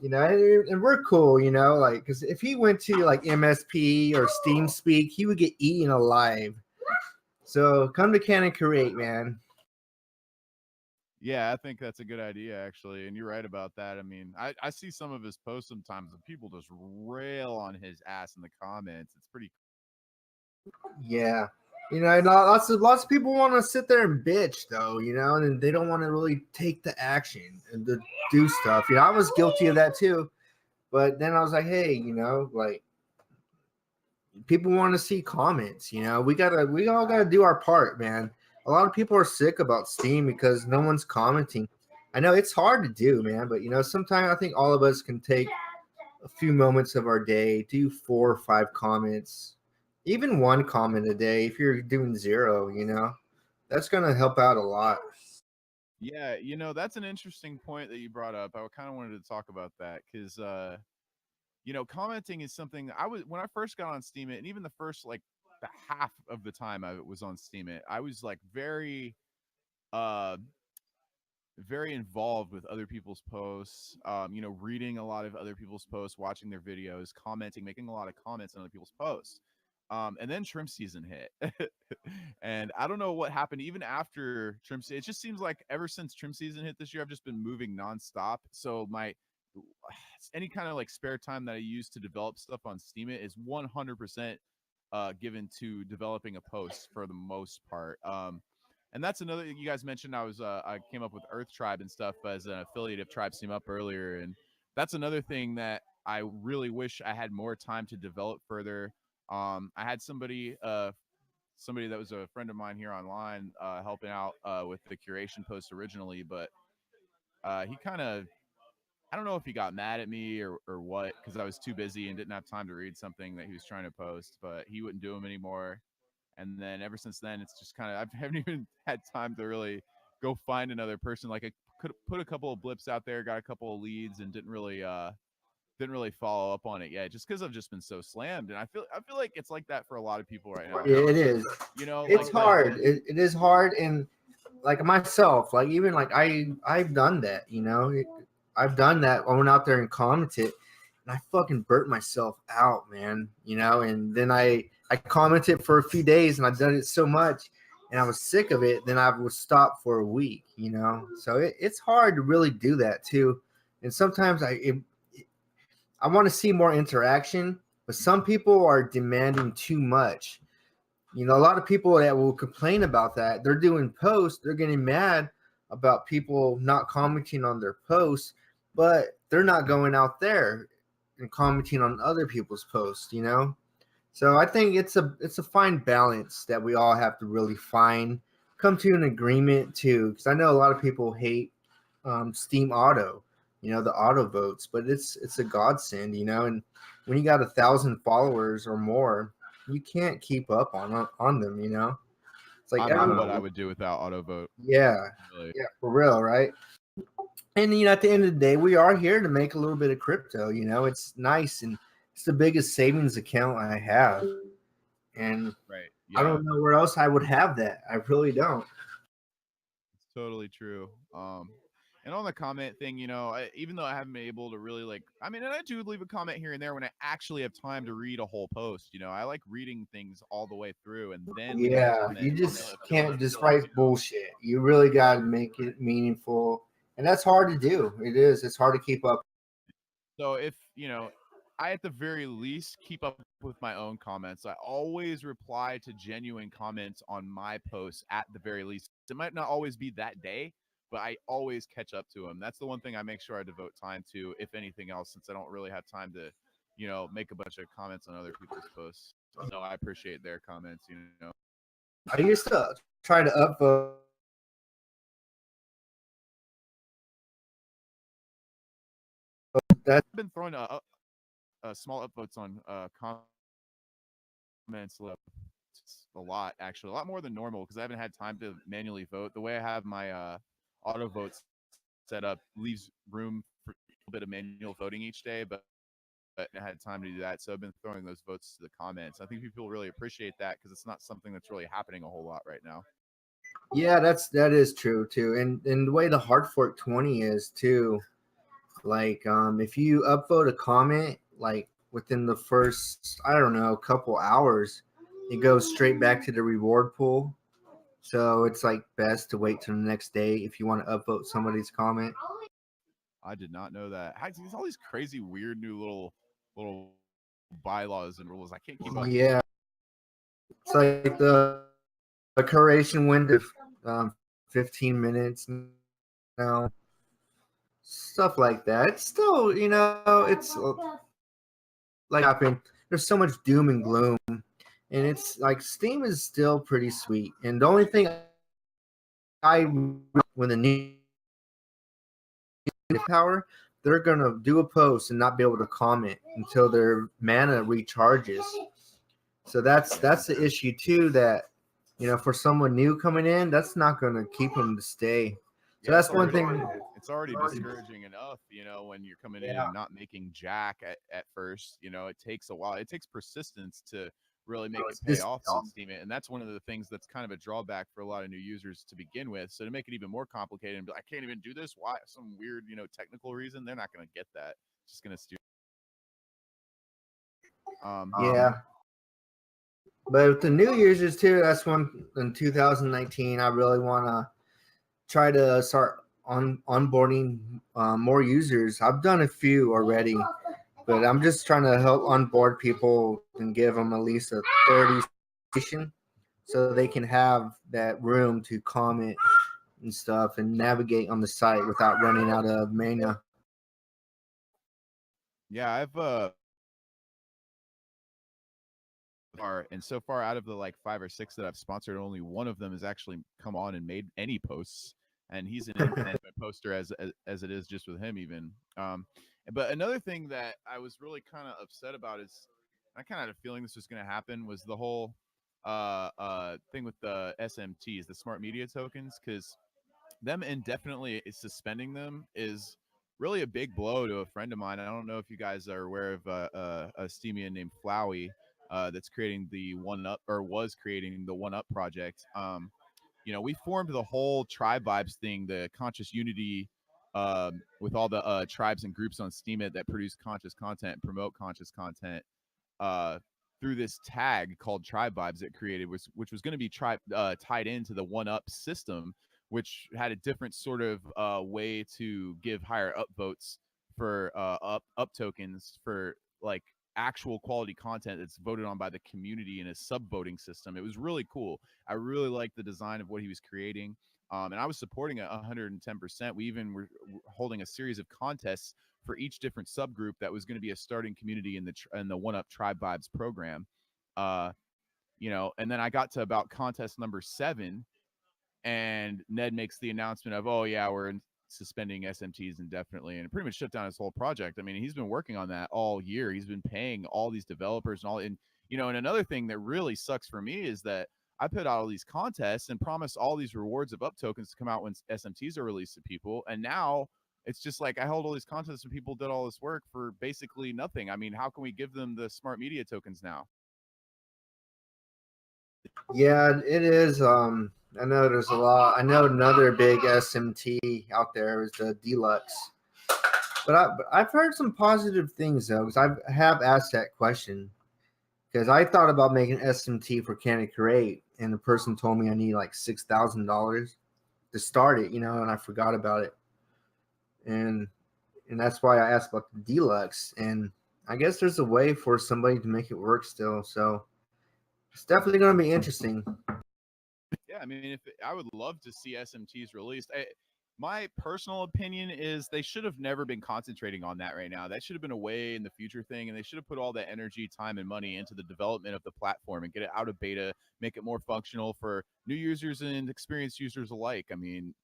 you know, and we're cool, you know, like, because if he went to like MSP or Steam Speak, he would get eaten alive. So come to Canon Create, man. Yeah, I think that's a good idea, actually. And you're right about that. I mean, I see some of his posts sometimes and people just rail on his ass in the comments. It's pretty. Yeah. You know, lots of people want to sit there and bitch, though, you know, and they don't want to really take the action and to do stuff. You know, I was guilty of that too. But then I was like, hey, you know, like, people want to see comments, you know. We all gotta do our part, man. A lot of people are sick about Steam because no one's commenting. I know it's hard to do, man, but you know, sometimes I think all of us can take a few moments of our day, do 4 or 5 comments, even 1 comment a day. If you're doing 0, you know, that's gonna help out a lot. Yeah, you know, that's an interesting point that you brought up. I kind of wanted to talk about that because you know, commenting is something when I first got on Steam It, and even the first like the half of the time I was on Steam It, I was like very very involved with other people's posts, you know, reading a lot of other people's posts, watching their videos, commenting, making a lot of comments on other people's posts. And then trim season hit. And I don't know what happened even after trim season. It just seems like ever since trim season hit this year, I've just been moving nonstop. So my any kind of like spare time that I use to develop stuff on Steam It is 100% given to developing a post for the most part. And that's another you guys mentioned. I came up with Earth Tribe and stuff as an affiliate of Tribe Steam Up earlier, and that's another thing that I really wish I had more time to develop further. I had somebody that was a friend of mine here online helping out with the curation post originally, but he kind of I don't know if he got mad at me or what because I was too busy and didn't have time to read something that he was trying to post, but he wouldn't do them anymore. And then ever since then, it's just kind of I haven't even had time to really go find another person. Like I could put a couple of blips out there, got a couple of leads, and didn't really follow up on it yet, just because I've just been so slammed. And I feel like it's like that for a lot of people right now. Yeah, it is. You know, it's hard. It is hard, and like myself, like even like I've done that. You know, I've done that. I went out there and commented, and I fucking burnt myself out, man. You know, and then I commented for a few days, and I've done it so much, and I was sick of it. Then I would stop for a week. You know, so it's hard to really do that too. And sometimes I want to see more interaction, but some people are demanding too much. You know, a lot of people that will complain about that. They're doing posts, they're getting mad about people not commenting on their posts, but they're not going out there and commenting on other people's posts, you know? So I think it's a fine balance that we all have to really come to an agreement to, because I know a lot of people hate Steam Auto, you know, the auto votes, but it's a godsend, you know. And when you got 1,000 followers or more, you can't keep up on them, you know. It's like I don't know what I would do without auto vote. Yeah, really. Yeah, for real, right? And you know, at the end of the day, we are here to make a little bit of crypto. You know, it's nice, and it's the biggest savings account I have, and right. I don't know where else I would have that. I really don't. It's totally true. And on the comment thing, you know, even though I haven't been able to really and I do leave a comment here and there when I actually have time to read a whole post. You know, I like reading things all the way through, and then you just can't just write bullshit. You really got to make it meaningful, and that's hard to do. It is. It's hard to keep up. So if you know, I at the very least keep up with my own comments. I always reply to genuine comments on my posts at the very least. It might not always be that day, but I always catch up to them. That's the one thing I make sure I devote time to, if anything else, since I don't really have time to, make a bunch of comments on other people's posts. So I appreciate their comments. I used to try to upvote that. I've been throwing small upvotes on comments a lot, actually, a lot more than normal, because I haven't had time to manually vote. The way I have my auto votes set up leaves room for a little bit of manual voting each day, but I had time to do that, so I've been throwing those votes to the comments. I think people really appreciate that because it's not something that's really happening a whole lot right now. Yeah, that is true too, and the way the Hard Fork 20 is too, like if you upvote a comment like within the first, I don't know, couple hours, it goes straight back to the reward pool. So it's like best to wait till the next day if you want to upvote somebody's comment. I did not know that. There's all these crazy, weird new little bylaws and rules. I can't keep up. Yeah, it's like the curation window, 15 minutes now, stuff like that. It's still, it's like happening. There's so much doom and gloom, and it's like Steam is still pretty sweet. And the only thing when the new power, they're gonna do a post and not be able to comment until their mana recharges. So that's the issue too. That for someone new coming in, that's not gonna keep them to stay. So that's one thing. It's already discouraging enough, when you're coming in and not making jack at first. It takes a while. It takes persistence to really make it pay off on Steam. And that's one of the things that's kind of a drawback for a lot of new users to begin with. So to make it even more complicated and be like, I can't even do this. Why? Some weird, technical reason. They're not going to get that. It's just going to steer. Yeah. But with the new users too, that's one in 2019. I really want to try to start onboarding more users. I've done a few already, but I'm just trying to help onboard people and give them at least a 30 station so they can have that room to comment and stuff and navigate on the site without running out of mana. Yeah, and so far out of the like 5 or 6 that I've sponsored, only one of them has actually come on and made any posts, and he's an infinite poster as it is just with him even. But another thing that I was really kind of upset about is, I kind of had a feeling this was going to happen, was the whole thing with the SMTs, the smart media tokens, because them indefinitely suspending them is really a big blow to a friend of mine. I don't know if you guys are aware of a Steamian named Flowey that's creating the One Up, or was creating the One Up project. We formed the whole Tribe Vibes thing, the conscious unity with all the tribes and groups on Steemit that produce conscious content and promote conscious content through this tag called Tribe Vibes it created, which was going to be tied into the One Up system, which had a different sort of way to give higher up votes for up tokens for like actual quality content that's voted on by the community in a sub voting system. It was really cool. I really liked the design of what he was creating. And I was supporting it 110%. We even were holding a series of contests for each different subgroup that was going to be a starting community in the One Up Tribe Vibes program. And then I got to about contest number 7, and Ned makes the announcement of, oh yeah, we're suspending SMTs indefinitely, and pretty much shut down his whole project. I mean, he's been working on that all year. He's been paying all these developers and all, and another thing that really sucks for me is that I put out all these contests and promised all these rewards of up tokens to come out when SMTs are released to people, and now it's just like I held all these contests and people did all this work for basically nothing. I mean, how can we give them the smart media tokens now? Yeah, it is. I know there's a lot. I know another big SMT out there is the Deluxe. But I've heard some positive things though, because I have asked that question. Because I thought about making SMT for Candy Create, and the person told me I need like $6,000 to start it, and I forgot about it. And that's why I asked about the Deluxe. And I guess there's a way for somebody to make it work still. So it's definitely going to be interesting. Yeah, I mean, I would love to see SMTs released. My personal opinion is they should have never been concentrating on that right now. That should have been a way in the future thing, and they should have put all that energy, time, and money into the development of the platform and get it out of beta, make it more functional for new users and experienced users alike. I mean,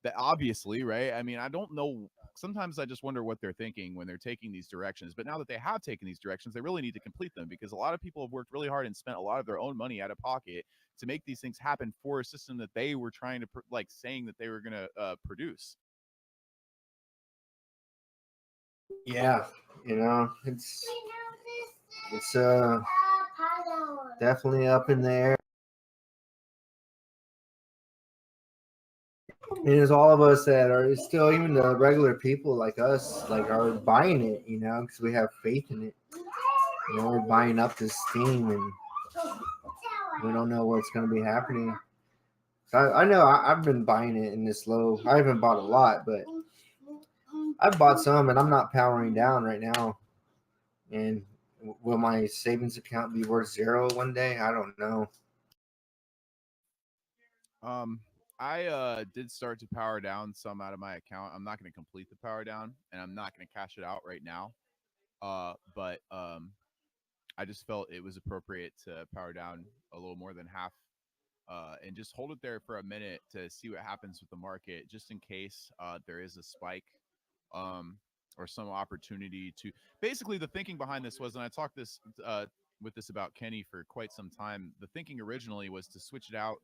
that obviously, right? I mean, I don't know. Sometimes I just wonder what they're thinking when they're taking these directions. But now that they have taken these directions, they really need to complete them because a lot of people have worked really hard and spent a lot of their own money out of pocket to make these things happen for a system that they were trying to like saying that they were going to produce. Yeah, it's definitely up in the air. And it's all of us that are still, even the regular people like us, like are buying it, because we have faith in it. We're buying up this Steam, and we don't know what's going to be happening. So I know I've been buying it in this low. I haven't bought a lot, but I've bought some, and I'm not powering down right now. And will my savings account be worth 0 one day? I don't know. I did start to power down some out of my account. I'm not going to complete the power down, and I'm not going to cash it out right now. But I just felt it was appropriate to power down a little more than half, and just hold it there for a minute to see what happens with the market, just in case there is a spike, or some opportunity to. Basically, the thinking behind this was, and I talked with this about Kenny for quite some time. The thinking originally was to switch it out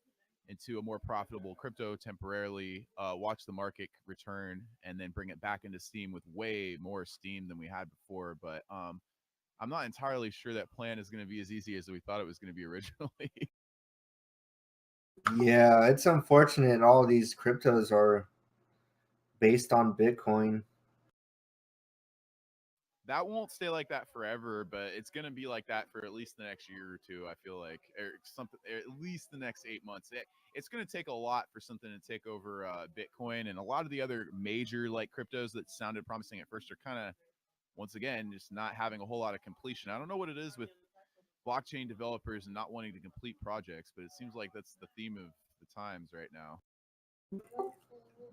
into a more profitable crypto temporarily, watch the market return, and then bring it back into Steam with way more steam than we had before. But I'm not entirely sure that plan is going to be as easy as we thought it was going to be originally. Yeah, it's unfortunate all of these cryptos are based on Bitcoin. That won't stay like that forever, but it's going to be like that for at least the next year or two, I feel like, or something, at least the next 8 months. It's going to take a lot for something to take over Bitcoin, and a lot of the other major like cryptos that sounded promising at first are kind of, once again, just not having a whole lot of completion. I don't know what it is with blockchain developers and not wanting to complete projects, but it seems like that's the theme of the times right now.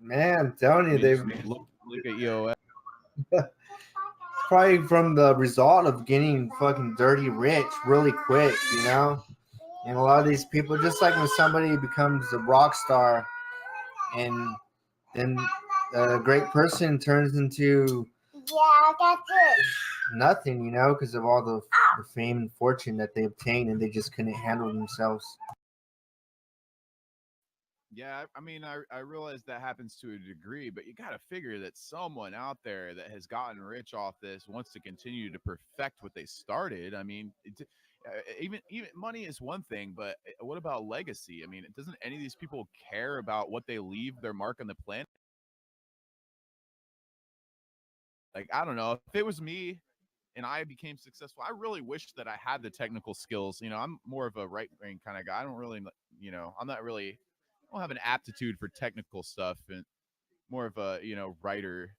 Man, I'm telling you, they've look at EOS. probably from the result of getting fucking dirty rich really quick, And a lot of these people, just like when somebody becomes a rock star, and then a great person turns into nothing, because of all the fame and fortune that they obtained, and they just couldn't handle themselves. Yeah, I mean, I realize that happens to a degree, but you got to figure that someone out there that has gotten rich off this wants to continue to perfect what they started. I mean, even money is one thing, but what about legacy? I mean, doesn't any of these people care about what they leave their mark on the planet? Like, I don't know. If it was me and I became successful, I really wish that I had the technical skills. I'm more of a right brain kind of guy. I don't really, I'm not really, I don't have an aptitude for technical stuff, and more of a, writer.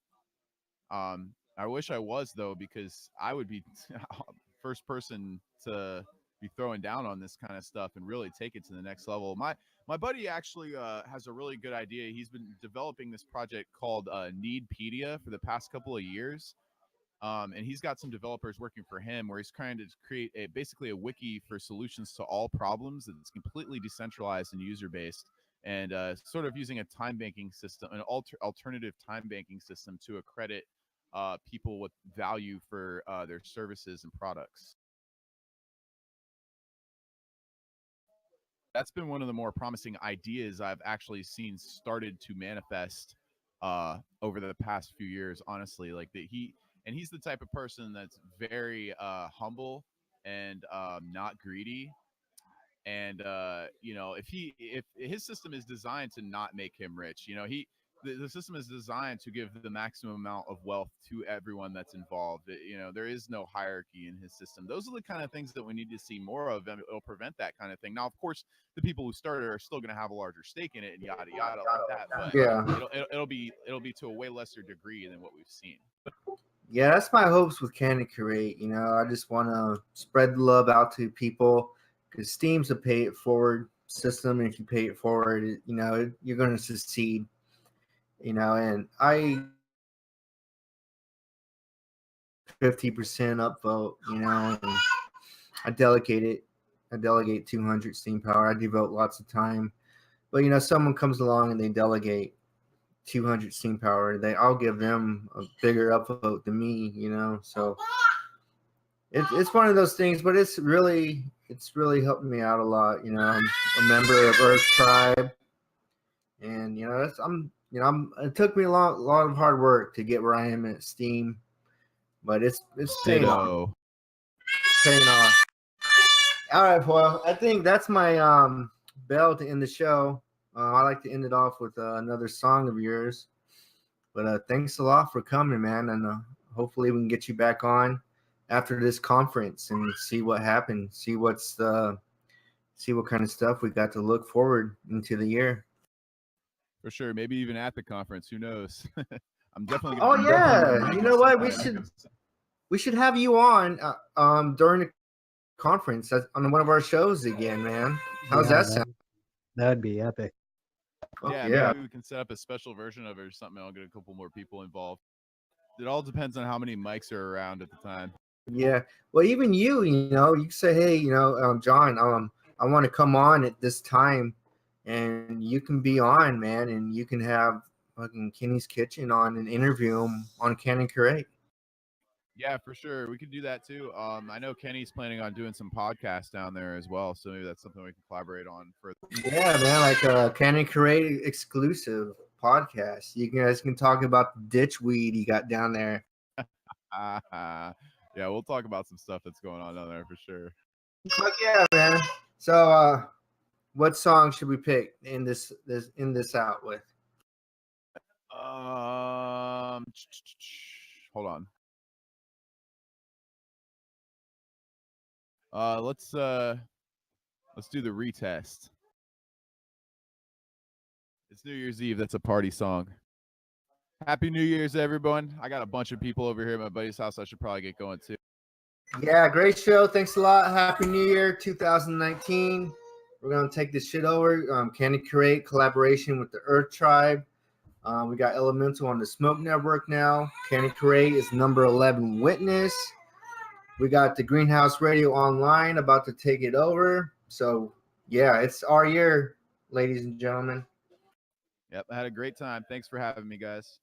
I wish I was, though, because I would be first person to be throwing down on this kind of stuff and really take it to the next level. My buddy actually has a really good idea. He's been developing this project called Needpedia for the past couple of years. And he's got some developers working for him where he's trying to create basically a wiki for solutions to all problems that's completely decentralized and user-based, and sort of using a time banking system, an alternative time banking system to accredit people with value for their services and products. That's been one of the more promising ideas I've actually seen started to manifest over the past few years, honestly. Like that he's the type of person that's very humble and not greedy. And if his system is designed to not make him rich, the system is designed to give the maximum amount of wealth to everyone that's involved. There is no hierarchy in his system. Those are the kind of things that we need to see more of, and it'll prevent that kind of thing. Now, of course, the people who started are still going to have a larger stake in it and yada yada like that, but Yeah. it'll be to a way lesser degree than what we've seen. Yeah, that's my hopes with Can It Create. I just want to spread the love out to people, because Steam's a pay it forward system, and if you pay it forward, you're going to succeed. and I 50% upvote, and I delegate it. I delegate 200 steam power. I devote lots of time, but someone comes along and they delegate 200 steam power. I'll give them a bigger upvote than me, So it's one of those things, but it's really helping me out a lot. I'm a member of Earth Tribe, and it took me a lot of hard work to get where I am at Steam, but it's paying off. Ditto. Paying off. All right, well, I think that's my bell to end the show. I like to end it off with another song of yours. But thanks a lot for coming, man, and hopefully we can get you back on after this conference and see what happened, see what kind of stuff we got to look forward into the year. For sure. Maybe even at the conference. Who knows? I'm definitely. Oh yeah, you know what? Sometime. We should have you on during the conference on one of our shows again, man. How's that sound? That'd be epic. Yeah, maybe we can set up a special version of it or something. I'll get a couple more people involved. It all depends on how many mics are around at the time. Yeah. Well, even you can say, hey, John, I want to come on at this time, and you can be on, man, and you can have fucking Kenny's Kitchen on and interview him on Can and Curate. Yeah, for sure. We could do that too. I know Kenny's planning on doing some podcasts down there as well, so maybe that's something we can collaborate on for. Yeah, man, like a Can and Curate exclusive podcast. You guys can talk about the ditch weed you got down there. Yeah, we'll talk about some stuff that's going on down there for sure. Fuck yeah, man. So, what song should we pick in this out with? Hold on. Let's do the retest. It's New Year's Eve. That's a party song. Happy New Year's, everyone. I got a bunch of people over here at my buddy's house. I should probably get going too. Yeah, great show. Thanks a lot. Happy New Year 2019. We're going to take this shit over. Can and Curate collaboration with the Earth Tribe. We got Elemental on the Smoke Network now. Can and Curate is number 11 Witness. We got the Greenhouse Radio Online about to take it over. So, yeah, it's our year, ladies and gentlemen. Yep, I had a great time. Thanks for having me, guys.